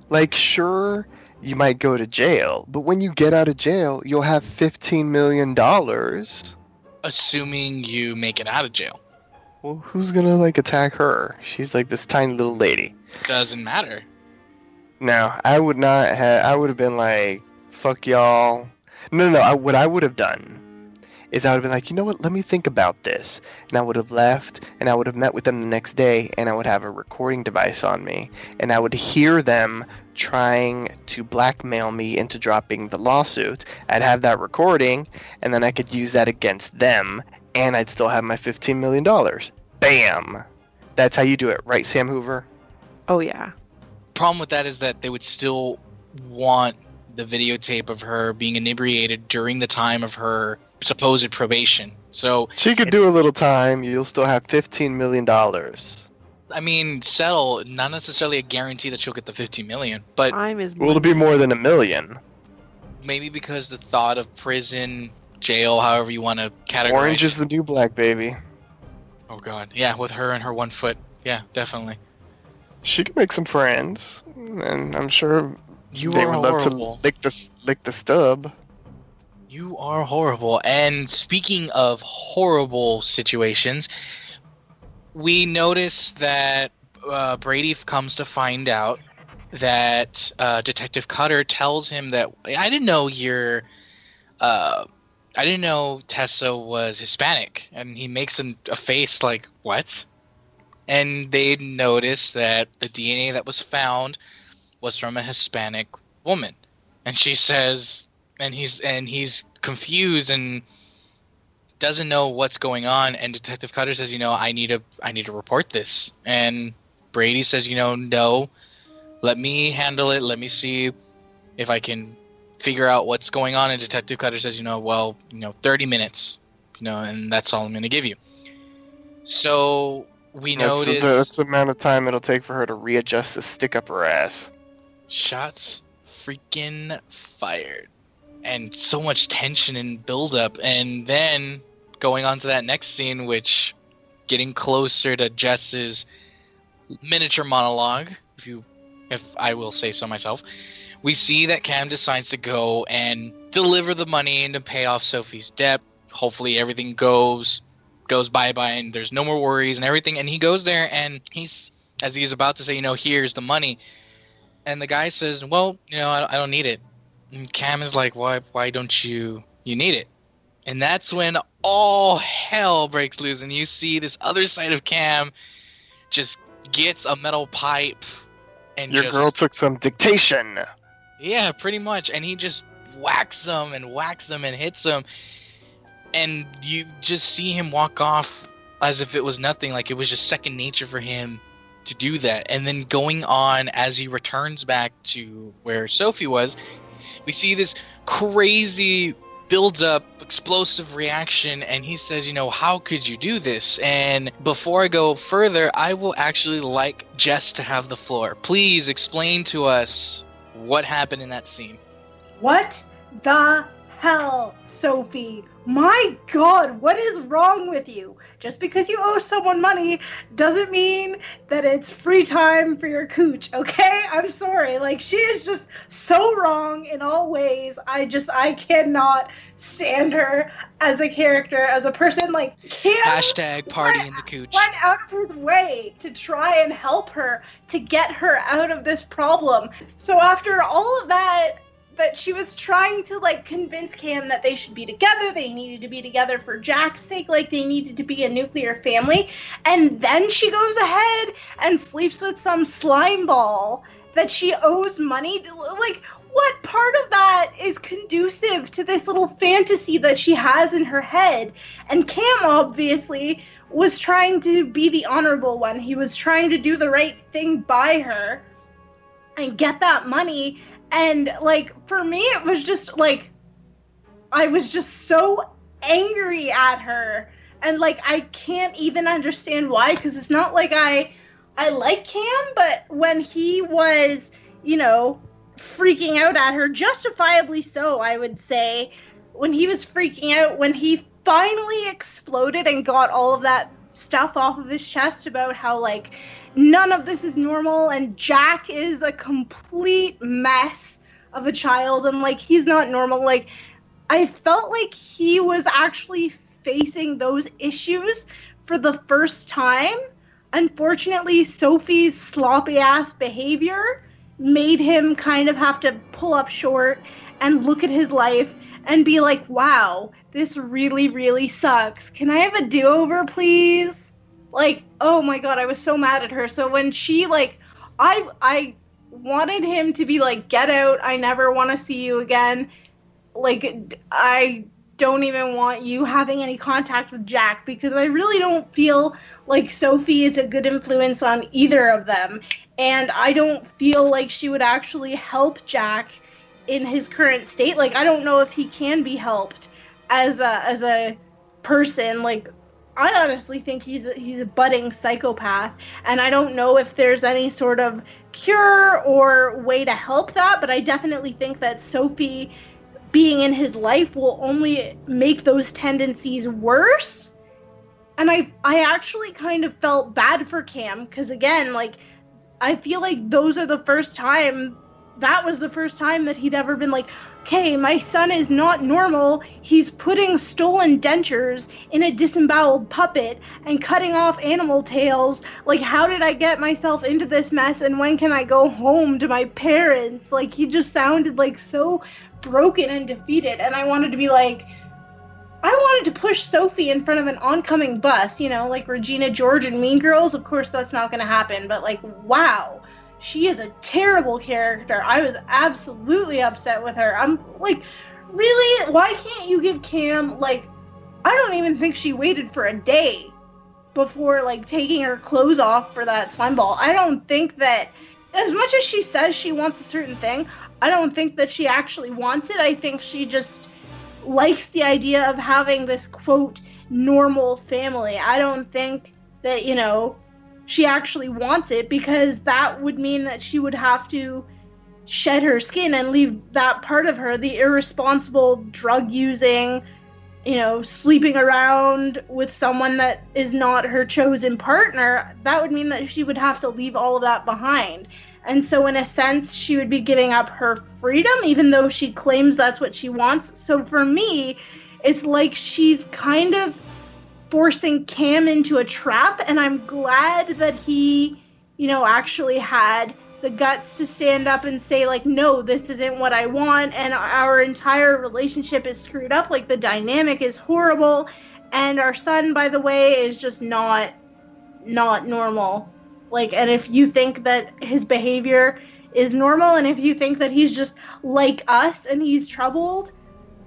Like, sure, you might go to jail, but when you get out of jail, you'll have $15 million.
Assuming you make it out of jail.
Well, who's gonna, attack her? She's like this tiny little lady.
Doesn't matter.
No, I would not have. I would have been like, fuck y'all. No. What I would have done is I would have been like, you know what, let me think about this. And I would have left, and I would have met with them the next day, and I would have a recording device on me, and I would hear them trying to blackmail me into dropping the lawsuit. I'd have that recording, and then I could use that against them, and I'd still have my $15 million. Bam! That's how you do it, right, Sam Hoover?
Oh, yeah.
Problem with that is that they would still want the videotape of her being inebriated during the time of her supposed probation. So
she could do a little time. You'll still have $15 million.
I mean, settle. Not necessarily a guarantee that she'll get the $15 million, but
Time is
will it be more than $1 million?
Maybe because the thought of prison, jail, however you want to categorize.
Orange is the new black, baby.
Oh God, yeah, with her and her 1 foot, yeah, definitely.
She could make some friends, and I'm sure
You
they
are
would love
horrible.
to lick the stub.
You are horrible. And speaking of horrible situations, we notice that Brady comes to find out that Detective Cutter tells him that I didn't know Tessa was Hispanic, and he makes a face like, what? And they notice that the DNA that was found was from a Hispanic woman, and she says, and he's confused and doesn't know what's going on. And Detective Cutter says, I need to report this. And Brady says, no, let me handle it. Let me see if I can figure out what's going on. And Detective Cutter says, 30 minutes, and that's all I'm going to give you. So we notice
that's the amount of time it'll take for her to readjust the stick up her ass.
Shots freaking fired. And so much tension and buildup. And then going on to that next scene, which getting closer to Jess's miniature monologue, if I will say so myself, we see that Cam decides to go and deliver the money and to pay off Sophie's debt. Hopefully everything goes bye-bye and there's no more worries and everything. And he goes there and he's about to say, here's the money. And the guy says, well, I don't need it. And Cam is like, why don't you need it? And that's when all hell breaks loose, and you see this other side of Cam just gets a metal pipe and
Your girl took some dictation.
Yeah, pretty much. And he just whacks him and hits him. And you just see him walk off as if it was nothing, like it was just second nature for him to do that. And then going on as he returns back to where Sophie was, we see this crazy build-up, explosive reaction, and he says, you know, how could you do this? And before I go further, I will actually like Jess to have the floor. Please explain to us what happened in that scene.
What the hell, Sophie? My God, what is wrong with you? Just because you owe someone money doesn't mean that it's free time for your cooch, okay? I'm sorry. Like, she is just so wrong in all ways. I cannot stand her as a character, as a person. Like,
Hashtag party in the cooch.
Went out of his way to try and help her, to get her out of this problem. So after all of that she was trying to, like, convince Cam that they should be together, they needed to be together for Jack's sake, like, they needed to be a nuclear family, and then she goes ahead and sleeps with some slime ball that she owes money to. Like, what part of that is conducive to this little fantasy that she has in her head? And Cam, obviously, was trying to be the honorable one. He was trying to do the right thing by her and get that money. And, like, for me, it was just, like, I was just so angry at her. And, like, I can't even understand why, because it's not like I like Cam, but when he was, you know, freaking out at her, justifiably so, I would say, when he was freaking out, when he finally exploded and got all of that stuff off of his chest about how, like, none of this is normal, and Jack is a complete mess of a child, and, like, he's not normal. Like, I felt like he was actually facing those issues for the first time. Unfortunately, Sophie's sloppy-ass behavior made him kind of have to pull up short and look at his life and be like, wow, this really, really sucks. Can I have a do-over, please? Like, oh my God, I was so mad at her. So when she, like, I wanted him to be like, get out, I never want to see you again. Like, I don't even want you having any contact with Jack, because I really don't feel like Sophie is a good influence on either of them. And I don't feel like she would actually help Jack in his current state. Like, I don't know if he can be helped as a person. Like, I honestly think he's a budding psychopath, and I don't know if there's any sort of cure or way to help that, but I definitely think that Sophie being in his life will only make those tendencies worse. And I actually kind of felt bad for Cam, because again, like, I feel like that was the first time that he'd ever been like, okay, my son is not normal. He's putting stolen dentures in a disemboweled puppet and cutting off animal tails. Like, how did I get myself into this mess, and when can I go home to my parents? Like, he just sounded like so broken and defeated, and I wanted to push Sophie in front of an oncoming bus, you know, like Regina George and Mean Girls. Of course, that's not going to happen, but, like, wow. She is a terrible character. I was absolutely upset with her. I'm like, really? Why can't you give Cam, like, I don't even think she waited for a day before, like, taking her clothes off for that slime ball. I don't think that, as much as she says she wants a certain thing, I don't think that she actually wants it. I think she just likes the idea of having this, quote, normal family. I don't think that, you know, she actually wants it, because that would mean that she would have to shed her skin and leave that part of her, the irresponsible, drug-using, you know, sleeping around with someone that is not her chosen partner. That would mean that she would have to leave all of that behind. And so in a sense, she would be giving up her freedom, even though she claims that's what she wants. So for me, it's like she's kind of forcing Cam into a trap, and I'm glad that he, you know, actually had the guts to stand up and say, like, no, this isn't what I want, and our entire relationship is screwed up, like, the dynamic is horrible, and our son, by the way, is just not normal. Like, and if you think that his behavior is normal, and if you think that he's just like us and he's troubled,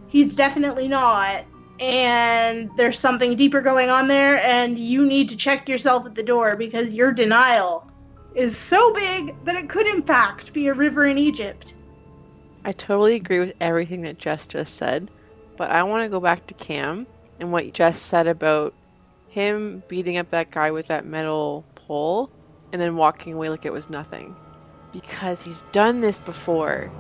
he's definitely not. And there's something deeper going on there, and you need to check yourself at the door, because your denial is so big that it could in fact be a river in Egypt.
I totally agree with everything that Jess just said, but I want to go back to Cam and what Jess said about him beating up that guy with that metal pole and then walking away like it was nothing. Because he's done this before.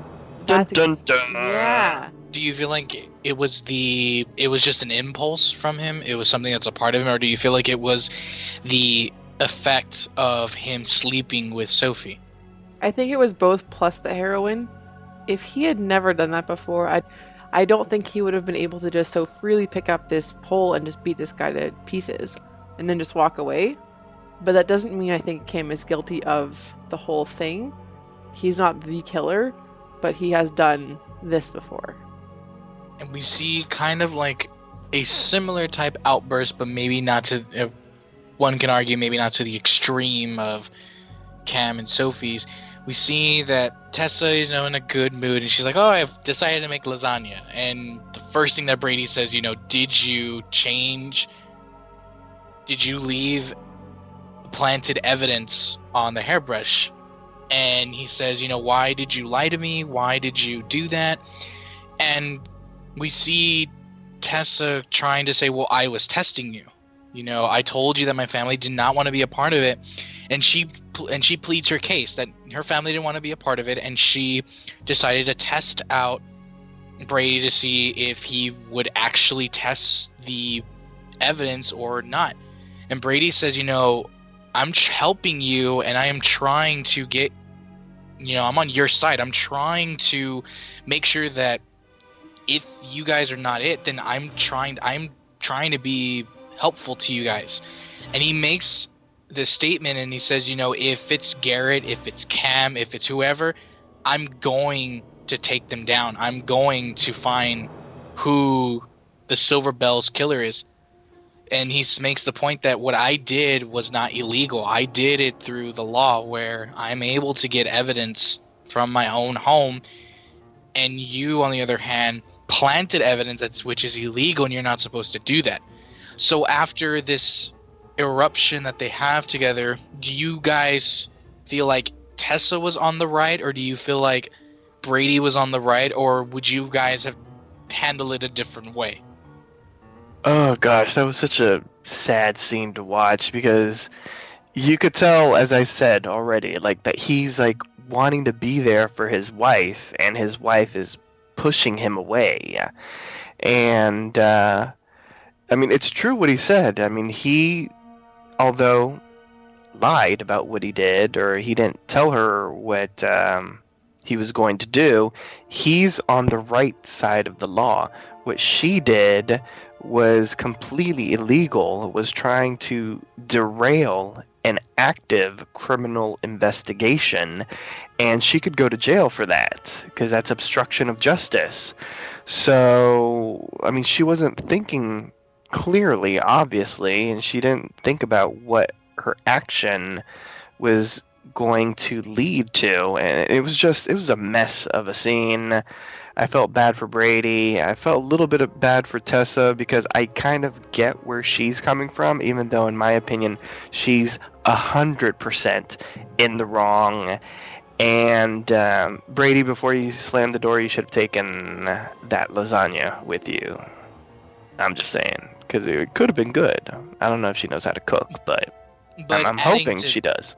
Dun, dun, dun.
Yeah.
Do you feel like it was just an impulse from him? It was something that's a part of him, or do you feel like it was the effect of him sleeping with Sophie?
I think it was both plus the heroin. If he had never done that before, I don't think he would have been able to just so freely pick up this pole and just beat this guy to pieces and then just walk away. But that doesn't mean I think Kim is guilty of the whole thing. He's not the killer, but he has done this before.
And we see kind of like a similar type outburst, but maybe not to, one can argue, maybe not to the extreme of Cam and Sophie's. We see that Tessa is in a good mood, and she's like, oh, I've decided to make lasagna. And the first thing that Brady says, did you change? Did you leave planted evidence on the hairbrush? And he says, why did you lie to me? Why did you do that? And we see Tessa trying to say, well, I was testing you. I told you that my family did not want to be a part of it. And she pleads her case that her family didn't want to be a part of it. And she decided to test out Brady to see if he would actually test the evidence or not. And Brady says, I'm helping you, and I am trying to get, I'm on your side. I'm trying to make sure that if you guys are not it, then I'm trying to be helpful to you guys. And he makes this statement, and he says, if it's Garrett, if it's Cam, if it's whoever, I'm going to take them down. I'm going to find who the Silver Bells killer is. And he makes the point that what I did was not illegal. I did it through the law, where I'm able to get evidence from my own home. And you, on the other hand, planted evidence which is illegal, and you're not supposed to do that. So after this eruption that they have together, do you guys feel like Tessa was on the right, or do you feel like Brady was on the right, or would you guys have handled it a different way?
Oh gosh, that was such a sad scene to watch, because you could tell, as I said already, like that he's like wanting to be there for his wife, and his wife is pushing him away. And I mean, it's true what he said. I mean, he, although lied about what he did, or he didn't tell her what he was going to do, he's on the right side of the law. What she did was completely illegal, was trying to derail an active criminal investigation, and she could go to jail for that, because that's obstruction of justice. So, I mean, she wasn't thinking clearly, obviously, and she didn't think about what her action was going to lead to, and it was a mess of a scene. I felt bad for Brady. I felt a little bit bad for Tessa, because I kind of get where she's coming from, even though, in my opinion, she's 100% in the wrong. And Brady, before you slammed the door, you should have taken that lasagna with you. I'm just saying, because it could have been good. I don't know if she knows how to cook, but I'm hoping she does.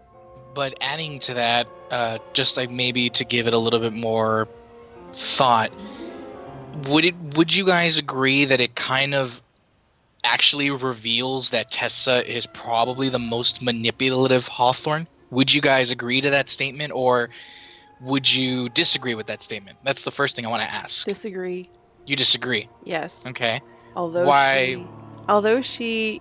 But adding to that, just like maybe to give it a little bit more thought, would you guys agree that it kind of actually reveals that Tessa is probably the most manipulative Hawthorne? Would you guys agree to that statement, or would you disagree with that statement? That's the first thing I want to ask.
Disagree.
You disagree?
Yes.
Okay.
Although she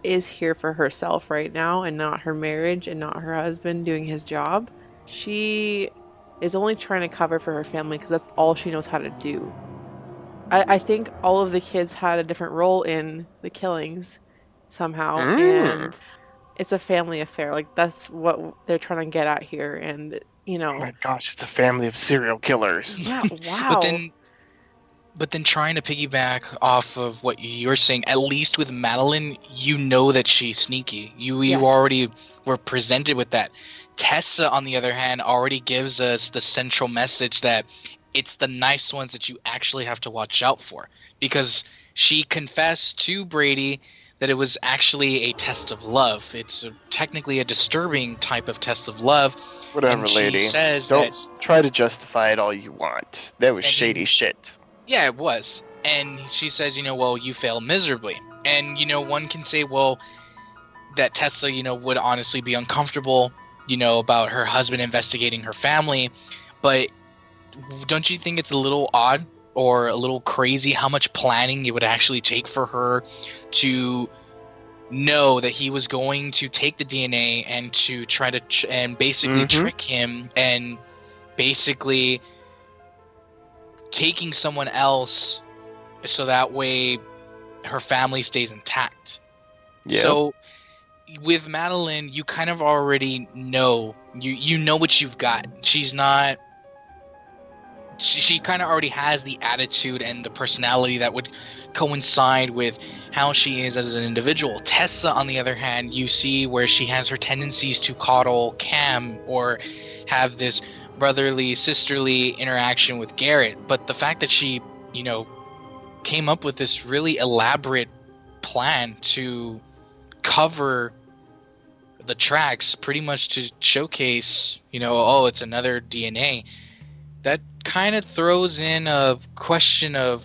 is here for herself right now, and not her marriage and not her husband doing his job, she is only trying to cover for her family because that's all she knows how to do. I think all of the kids had a different role in the killings somehow, and it's a family affair. Like, that's what they're trying to get at here, and, you know.
Oh my gosh, it's a family of serial killers.
Yeah, wow.
But then trying to piggyback off of what you're saying, at least with Madeline, you know that she's sneaky. You
Yes.
already were presented with that. Tessa, on the other hand, already gives us the central message that it's the nice ones that you actually have to watch out for. Because she confessed to Brady that it was actually a test of love. It's technically a disturbing type of test of love.
Whatever,
and
lady.
She says
Don't
that,
try to justify it all you want. That was
And
shady shit.
yeah, it was. And she says, well, you failed miserably. And, one can say, well, that Tessa, would honestly be uncomfortable, about her husband investigating her family. But don't you think it's a little odd or a little crazy how much planning it would actually take for her to know that he was going to take the DNA and to try to and basically trick him and basically taking someone else so that way her family stays intact.
Yeah.
So with Madeline, you kind of already know. You know what you've got. She's not... She kind of already has the attitude and the personality that would coincide with how she is as an individual. Tessa, on the other hand, you see where she has her tendencies to coddle Cam or have this brotherly, sisterly interaction with Garrett. But the fact that she, came up with this really elaborate plan to cover the tracks pretty much to showcase, it's another DNA, that kind of throws in a question of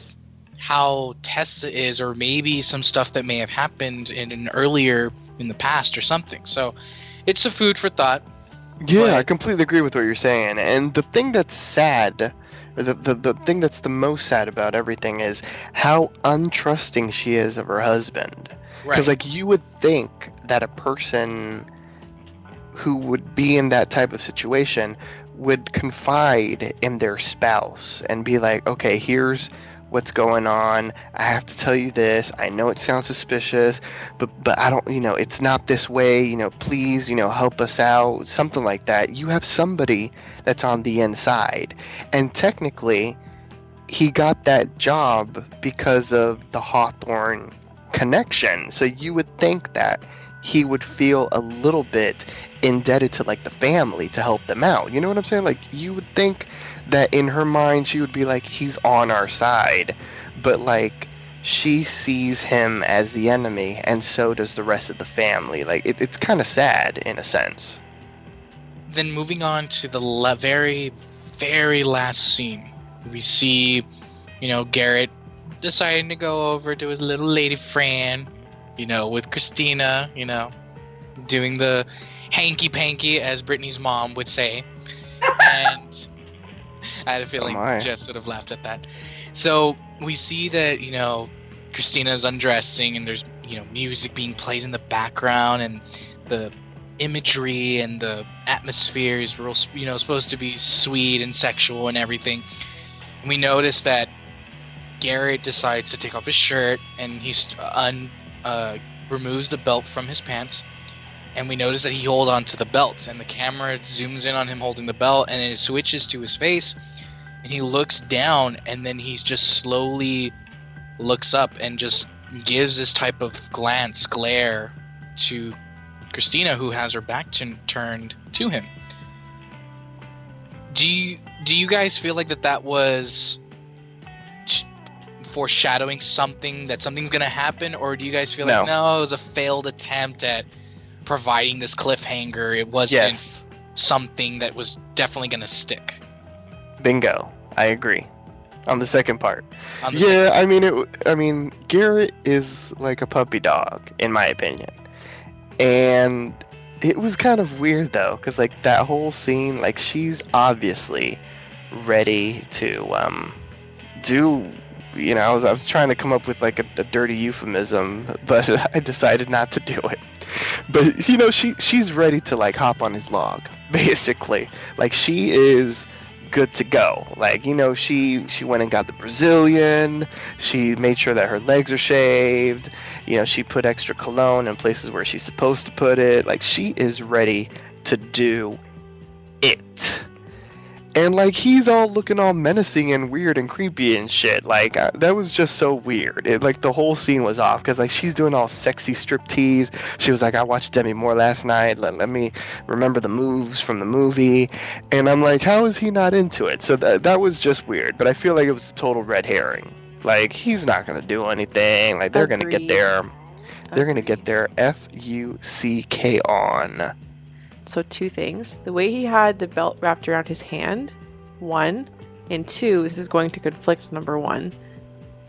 how Tessa is, or maybe some stuff that may have happened in the past or something. So it's a food for thought.
Yeah,
But-
I completely agree with what you're saying. And the thing that's sad, or the thing that's the most sad about everything is how untrusting she is of her husband. Because,
Right.
you would think that a person who would be in that type of situation would confide in their spouse and be like, okay, here's what's going on. I have to tell you this. I know it sounds suspicious, but I don't, it's not this way, please, help us out, something like that. You have somebody that's on the inside. And technically, he got that job because of the Hawthorne connection. So you would think that he would feel a little bit indebted to the family to help them out. You know what I'm saying? You would think that in her mind she would be like, he's on our side, but she sees him as the enemy, and so does the rest of the family. It's kind of sad in a sense.
Then moving on to the very, very last scene, we see, Garrett deciding to go over to his little lady friend, with Christina, doing the hanky-panky, as Brittany's mom would say. And I had a feeling Jess would have laughed at that. So we see that, Christina's undressing, and there's, music being played in the background, and the imagery and the atmosphere is real, supposed to be sweet and sexual and everything. And we notice that Garrett decides to take off his shirt, and he's removes the belt from his pants, and we notice that he holds on to the belt, and the camera zooms in on him holding the belt, and then it switches to his face, and he looks down, and then he's just slowly looks up and just gives this type of glare to Christina, who has her back turned to him. Do you guys feel like that was foreshadowing something's gonna happen, or do you guys feel like no, it was a failed attempt at providing this cliffhanger? It wasn't something that was definitely gonna stick.
Bingo. I agree. On the second part. I mean, Garrett is like a puppy dog, in my opinion. And it was kind of weird though, because that whole scene, she's obviously ready to do. I was trying to come up with a dirty euphemism, but I decided not to do it. But she's ready to hop on his log. basically. Like, she is good to go. Like, she went and got the Brazilian. She made sure that her legs are shaved. She put extra cologne in places where she's supposed to put it. Like, she is ready to do it. And, like, he's all looking all menacing and weird and creepy and shit. Like, that was just so weird. Like, the whole scene was off. Because, like, she's doing all sexy striptease. She was like, I watched Demi Moore last night. Let me remember the moves from the movie. And I'm like, how is he not into it? So that was just weird. But I feel like it was a total red herring. Like, he's not going to do anything. Like, they're going to get their... They're going to get their F-U-C-K on.
So 2 things. The way he had the belt wrapped around his hand, 1. And 2, this is going to conflict number 1.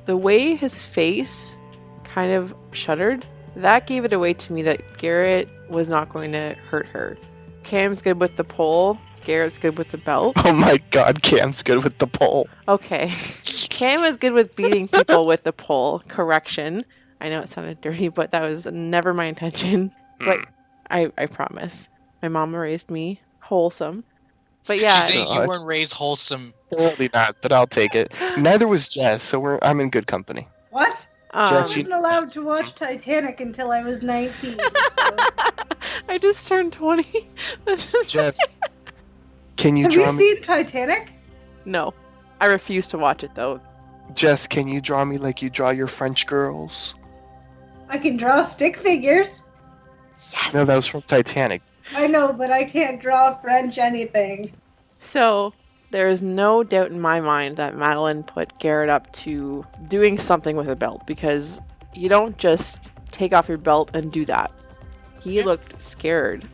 The way his face kind of shuddered, that gave it away to me that Garrett was not going to hurt her. Cam's good with the pole. Garrett's good with the belt.
Oh my god, Cam's good with the pole.
Okay. Cam is good with beating people with the pole. Correction. I know it sounded dirty, but that was never my intention. But I promise. My mama raised me wholesome. But yeah.
She's saying you weren't raised wholesome.
Totally not, but I'll take it. Neither was Jess, so I'm in good company.
What?
Jess,
I wasn't allowed to watch Titanic until I was 19. So.
I just turned 20.
Jess, can you
Have
draw
you
me?
seen Titanic?
No. I refuse to watch it, though.
Jess, can you draw me like you draw your French girls?
I can draw stick figures.
Yes!
No, that was from Titanic.
I know, but I can't draw French anything.
So, there is no doubt in my mind that Madeline put Garrett up to doing something with a belt, because you don't just take off your belt and do that. He looked scared.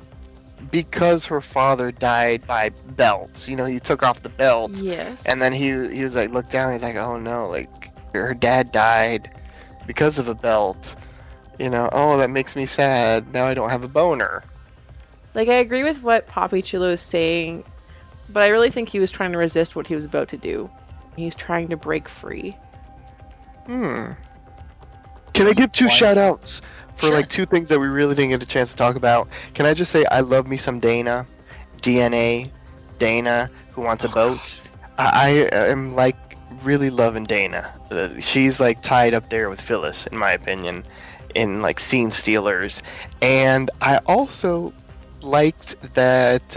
Because her father died by belts. He took off the belt.
Yes.
And then he was like, looked down, he's like, oh no, like, her dad died because of a belt. Oh, that makes me sad. Now I don't have a boner.
Like, I agree with what Poppy Chulo is saying, but I really think he was trying to resist what he was about to do. He's trying to break free.
Can I give 2 shout-outs for,
Sure.
like, 2 things that we really didn't get a chance to talk about? Can I just say I love me some Dana. Dana, who wants a boat. I am, like, really loving Dana. She's, like, tied up there with Phyllis, in my opinion, in, like, scene stealers. And I also liked that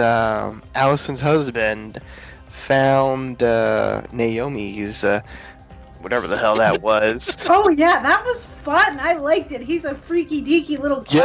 Allison's husband found Naomi's whatever the hell that was.
Oh yeah, that was fun. I liked it. He's a freaky deaky little clown.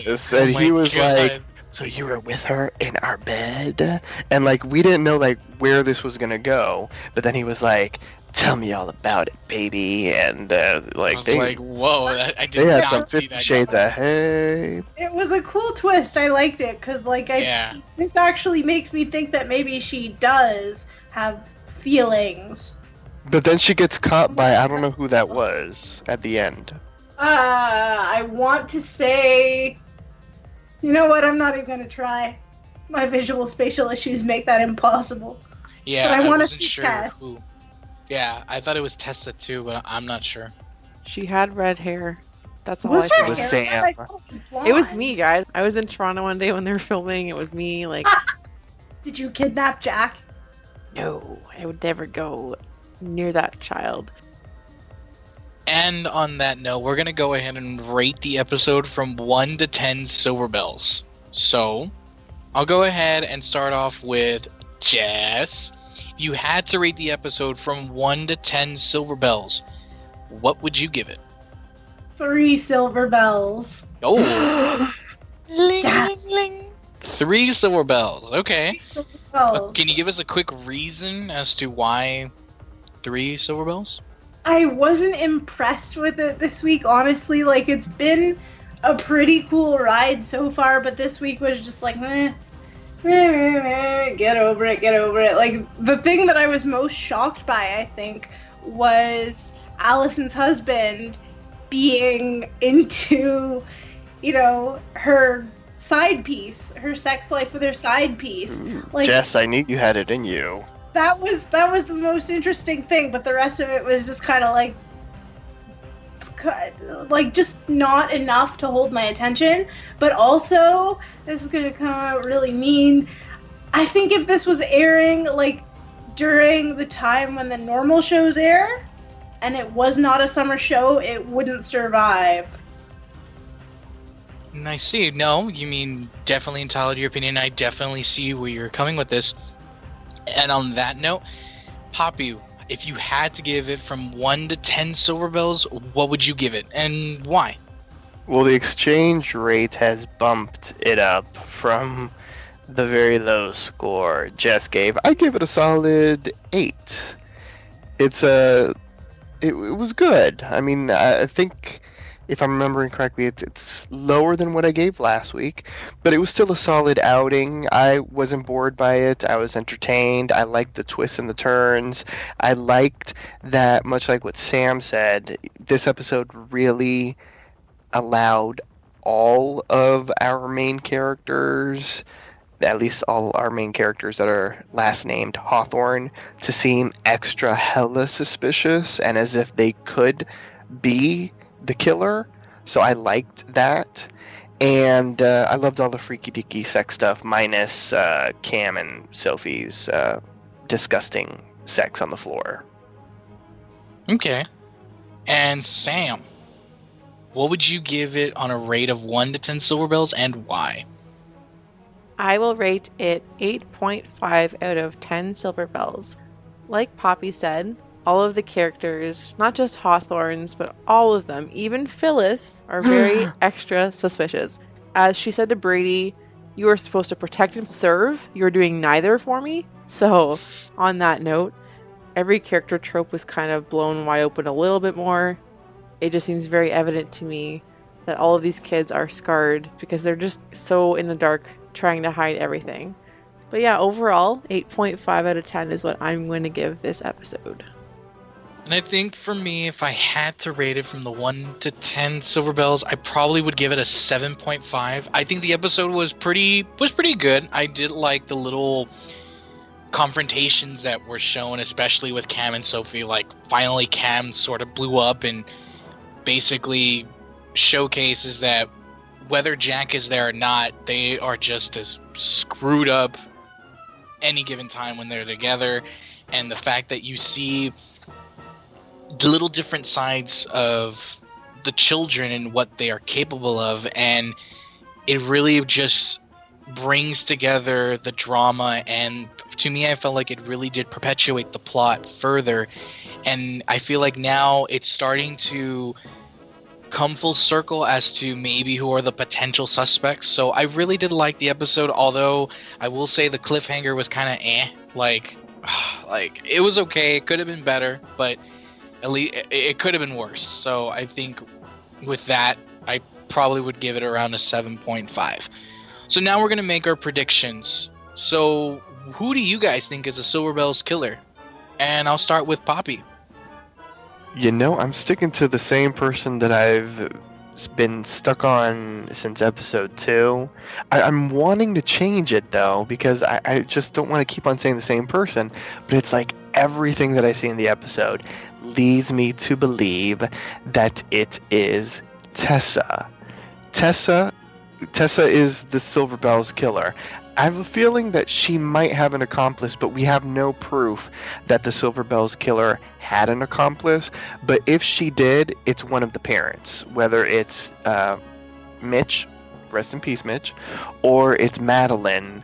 Yes, and
Oh
he
my
was
God.
like, so you were with her in our bed? And like, we didn't know like where this was gonna go, but then he was like, tell me all about it, baby. And
I was like, whoa, I
they
did
had
not
some
see
50
that
Shades
coming.
of Hey.
It was a cool twist. I liked it because, like,
Yeah.
this actually makes me think that maybe she does have feelings.
But then she gets caught by, I don't know who that was at the end.
I want to say, you know what? I'm not even gonna try. My visual spatial issues make that impossible.
Yeah,
But I
I
wanna
wasn't
see
sure
Tess.
who. Yeah, I thought it was Tessa too, but I'm not sure.
She had red hair. That's all
Was
I
her
saw.
was
hair
Sam.
red? I thought it was blonde.
It was me, guys. I was in Toronto one day when they were filming. It was me, like,
Did you kidnap Jack?
no, I would never go near that child.
And on that note, we're gonna go ahead and rate the episode from 1 to 10 silver bells. So, I'll go ahead and start off with Jess. If you had to rate the episode from 1 to 10 silver bells, what would you give it?
3 silver bells.
Oh,
Yes.
3 silver bells. Okay.
3 silver bells.
Can you give us a quick reason as to why 3 silver bells?
I wasn't impressed with it this week, honestly. Like, it's been a pretty cool ride so far, but this week was just like, meh, meh, meh, meh, get over it, get over it. Like, the thing that I was most shocked by, I think, was Allison's husband being into, her side piece, her sex life with her side piece. Like,
Jess, I knew you had it in you.
that was the most interesting thing, but the rest of it was just kind of like just not enough to hold my attention. But also, this is gonna come out really mean, I think if this was airing like during the time when the normal shows air, and it was not a summer show, it wouldn't survive.
And I see. No, you mean definitely entitled to your opinion. I definitely see where you're coming with this. And on that note, Poppy, if you had to give it from 1 to 10 silver bells, what would you give it, and why?
Well, the exchange rate has bumped it up from the very low score Jess gave. I give it a solid 8. It was good. I mean, I think if I'm remembering correctly, it's lower than what I gave last week, but it was still a solid outing. I wasn't bored by it. I was entertained. I liked the twists and the turns. I liked that, much like what Sam said, this episode really allowed all of our main characters, at least all our main characters that are last named Hawthorne, to seem extra hella suspicious and as if they could be the killer. So I liked that. And I loved all the freaky deaky sex stuff, minus Cam and Sophie's disgusting sex on the floor.
Okay. And Sam, what would you give it on a rate of 1 to 10 silver bells, and why?
I will rate it 8.5 out of 10 silver bells. Like Poppy said, all of the characters, not just Hawthorne's, but all of them, even Phyllis, are very extra suspicious. As she said to Brady, you are supposed to protect and serve. You're doing neither for me. So, on that note, every character trope was kind of blown wide open a little bit more. It just seems very evident to me that all of these kids are scarred because they're just so in the dark trying to hide everything. But yeah, overall, 8.5 out of 10 is what I'm going to give this episode.
And I think for me, if I had to rate it from the 1 to 10 silver bells, I probably would give it a 7.5. I think the episode was pretty good. I did like the little confrontations that were shown, especially with Cam and Sophie. Like, finally Cam sort of blew up and basically showcases that whether Jack is there or not, they are just as screwed up any given time when they're together. And the fact that you see the little different sides of the children and what they are capable of, and it really just brings together the drama. And to me, I felt like it really did perpetuate the plot further, and I feel like now it's starting to come full circle as to maybe who are the potential suspects. So I really did like the episode, although I will say the cliffhanger was kind of like it was okay. It could have been better, but at least it could have been worse. So I think with that, I probably would give it around a 7.5. So now we're going to make our predictions. So who do you guys think is the Silver Bells killer? And I'll start with Poppy.
You know, I'm sticking to the same person that I've been stuck on since episode 2. I'm wanting to change it, though, because I just don't want to keep on saying the same person. But it's like everything that I see in the episode leads me to believe that it is Tessa. Tessa is the Silver Bells killer. I have a feeling that she might have an accomplice, but we have no proof that the Silver Bells killer had an accomplice. But if she did, it's one of the parents, whether it's Mitch, rest in peace, Mitch, or it's Madeline.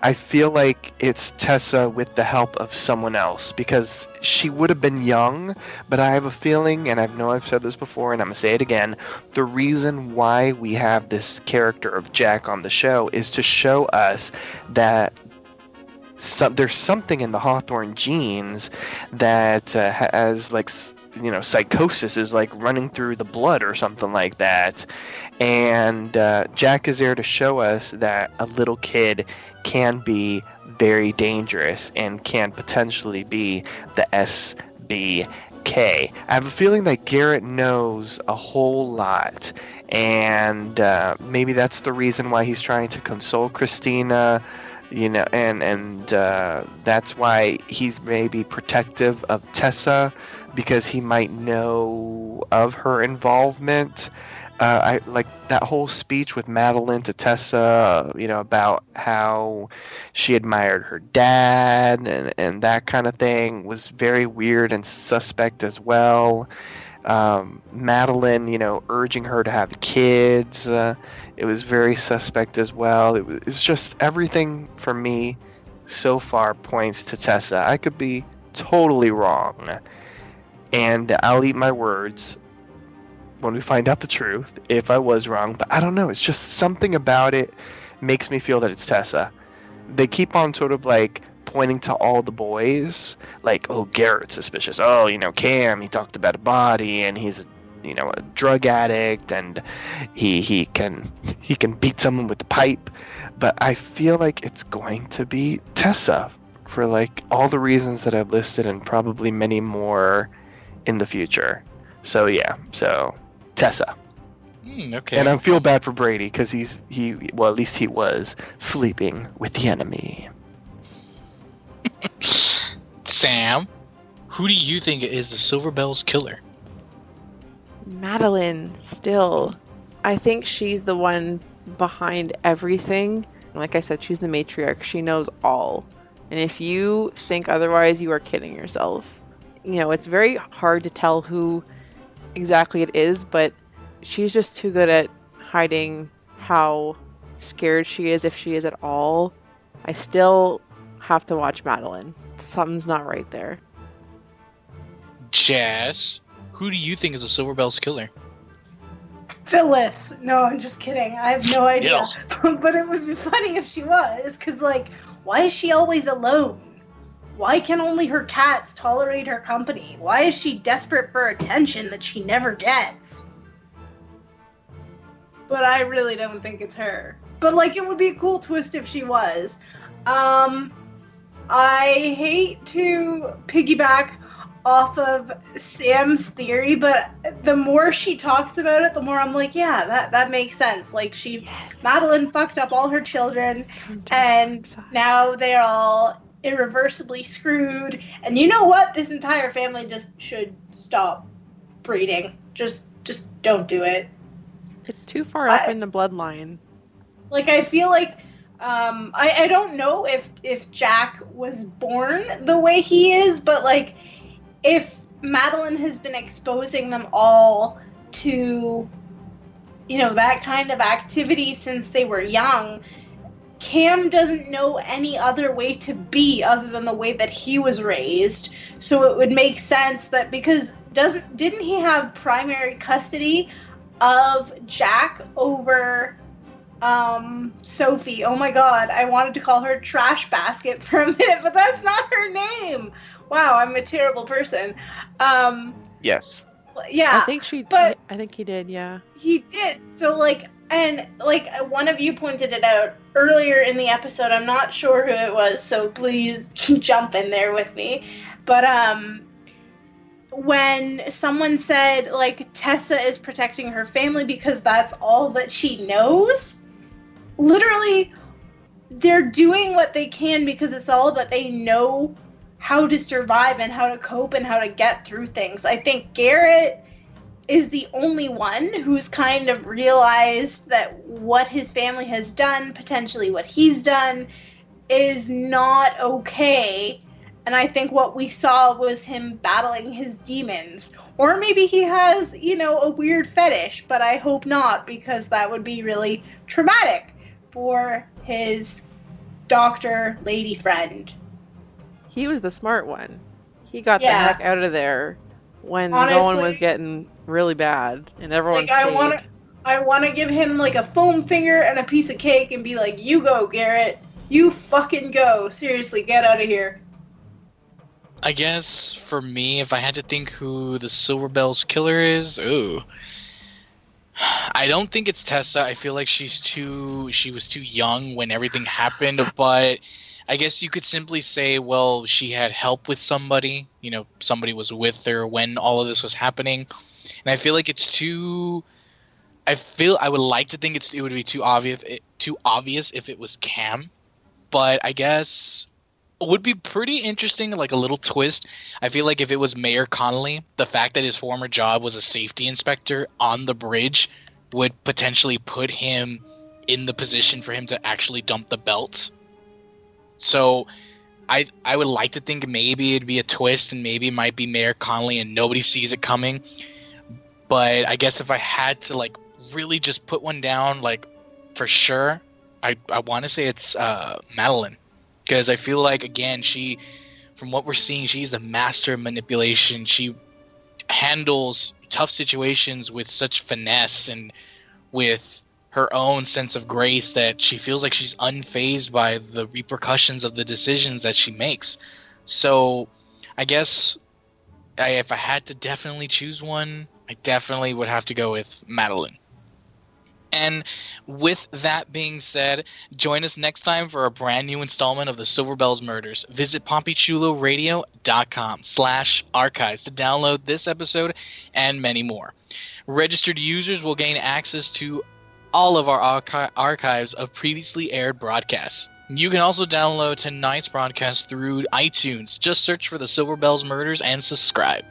I feel like it's Tessa with the help of someone else, because she would have been young, but I have a feeling, and I know I've said this before, and I'm going to say it again, the reason why we have this character of Jack on the show is to show us that there's something in the Hawthorne genes that has, like, you know, psychosis is like running through the blood or something like that. And Jack is there to show us that a little kid can be very dangerous and can potentially be the SBK. I have a feeling that Garrett knows a whole lot, and maybe that's the reason why he's trying to console Christina, you know, and that's why he's maybe protective of Tessa, because he might know of her involvement. I like that whole speech with Madeline to Tessa, about how she admired her dad and that kind of thing was very weird and suspect as well. Madeline, urging her to have kids, it was very suspect as well. It's just everything for me so far points to Tessa. I could be totally wrong, and I'll eat my words when we find out the truth if I was wrong, but I don't know. It's just something about it makes me feel that it's Tessa. They keep on sort of like pointing to all the boys, like, oh, Garrett's suspicious. Oh, Cam, he talked about a body, and he's a drug addict, and he can beat someone with the pipe. But I feel like it's going to be Tessa for like all the reasons that I've listed, and probably many more in the future. So yeah, Tessa.
Okay.
And I feel bad for Brady because well, at least he was sleeping with the enemy.
Sam, who do you think is the Silver Bells killer?
Madeline, still. I think she's the one behind everything. Like I said, she's the matriarch. She knows all. And if you think otherwise, you are kidding yourself. It's very hard to tell who exactly it is, but she's just too good at hiding how scared she is, if she is at all. I still have to watch Madeline. Something's not right there.
Jess, who do you think is the Silver Bells killer?
Phyllis. No, I'm just kidding. I have no idea.
Yes.
But it would be funny if she was, because, like, why is she always alone? Why can only her cats tolerate her company? Why is she desperate for attention that she never gets? But I really don't think it's her. But, like, it would be a cool twist if she was. I hate to piggyback off of Sam's theory, but the more she talks about it, the more I'm like, yeah, that makes sense. Like, Madeline fucked up all her children, and now they're all irreversibly screwed. And you know what? This entire family just should stop breeding. Just don't do it.
It's too far up in the bloodline.
Like, I feel like I don't know if Jack was born the way he is, but, like, if Madeline has been exposing them all to, that kind of activity since they were young, Cam doesn't know any other way to be other than the way that he was raised. So it would make sense that because didn't he have primary custody of Jack over Sophie? Oh my god, I wanted to call her Trash Basket for a minute, but that's not her name. Wow, I'm a terrible person.
Yes.
Yeah.
I think he did, yeah. He
did. So, one of you pointed it out earlier in the episode. I'm not sure who it was, so please jump in there with me. But, when someone said, like, Tessa is protecting her family because that's all that she knows, literally, they're doing what they can because it's all that they know how to survive and how to cope and how to get through things. I think Garrett is the only one who's kind of realized that what his family has done, potentially what he's done, is not okay. And I think what we saw was him battling his demons. Or maybe he has, a weird fetish, but I hope not, because that would be really traumatic for his doctor lady friend.
He was the smart one. He got the heck out of there when no one was getting really bad, and everyone stayed.
I want to give him, like, a foam finger and a piece of cake and be like, you go, Garrett. You fucking go. Seriously, get out of here.
I guess for me, if I had to think who the Silver Bells killer is, I don't think it's Tessa. I feel like she was too young when everything happened, but I guess you could simply say, well, she had help with somebody. Somebody was with her when all of this was happening. And I feel like I would like to think it would be too obvious if it was Cam. But I guess it would be pretty interesting, like a little twist. I feel like if it was Mayor Connolly, the fact that his former job was a safety inspector on the bridge would potentially put him in the position for him to actually dump the belt. So I would like to think maybe it'd be a twist and maybe it might be Mayor Connolly and nobody sees it coming. But I guess if I had to like really just put one down, like for sure, I want to say it's Madeline, because I feel like again she, from what we're seeing, she's the master of manipulation. She handles tough situations with such finesse and with her own sense of grace that she feels like she's unfazed by the repercussions of the decisions that she makes. So I guess if I had to definitely choose one, I definitely would have to go with Madeline. And with that being said, join us next time for a brand new installment of the Silver Bells Murders. Visit poppychuloradio.com/archives to download this episode and many more. Registered users will gain access to all of our archives of previously aired broadcasts. You can also download tonight's broadcast through iTunes. Just search for the Silver Bells Murders and subscribe.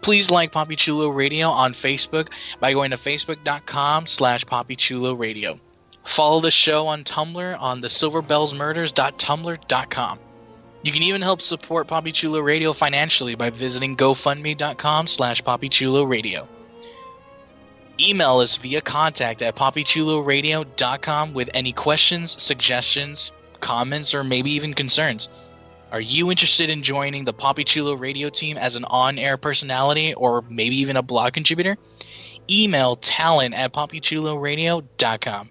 Please like Poppy Chulo Radio on Facebook by going to facebook.com/poppychuloradio. Follow the show on Tumblr on the silverbellsmurders.tumblr.com. You can even help support Poppy Chulo Radio financially by visiting gofundme.com/poppychuloradio. Email us via contact@poppychuloradio.com with any questions, suggestions, comments, or maybe even concerns. Are you interested in joining the Poppy Chulo Radio team as an on-air personality or maybe even a blog contributor? Email talent@poppychuloradio.com.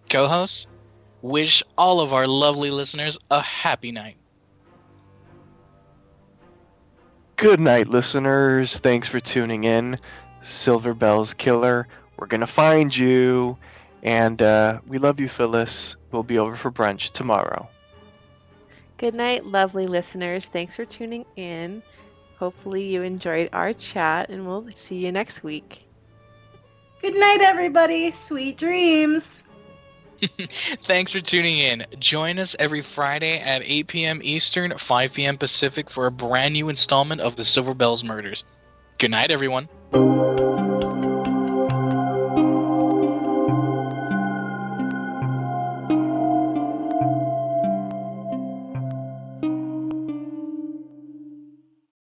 Co-hosts, wish all of our lovely listeners a happy night.
Good night, listeners. Thanks for tuning in. Silver Bells Killer, we're gonna find you. And we love you, Phyllis. We'll be over for brunch tomorrow.
Good night, lovely listeners. Thanks for tuning in. Hopefully you enjoyed our chat, and we'll see you next week.
Good night, everybody. Sweet dreams.
Thanks for tuning in. Join us every Friday at 8 p.m. Eastern, 5 p.m. Pacific for a brand new installment of the Silver Bells Murders. Good night, everyone.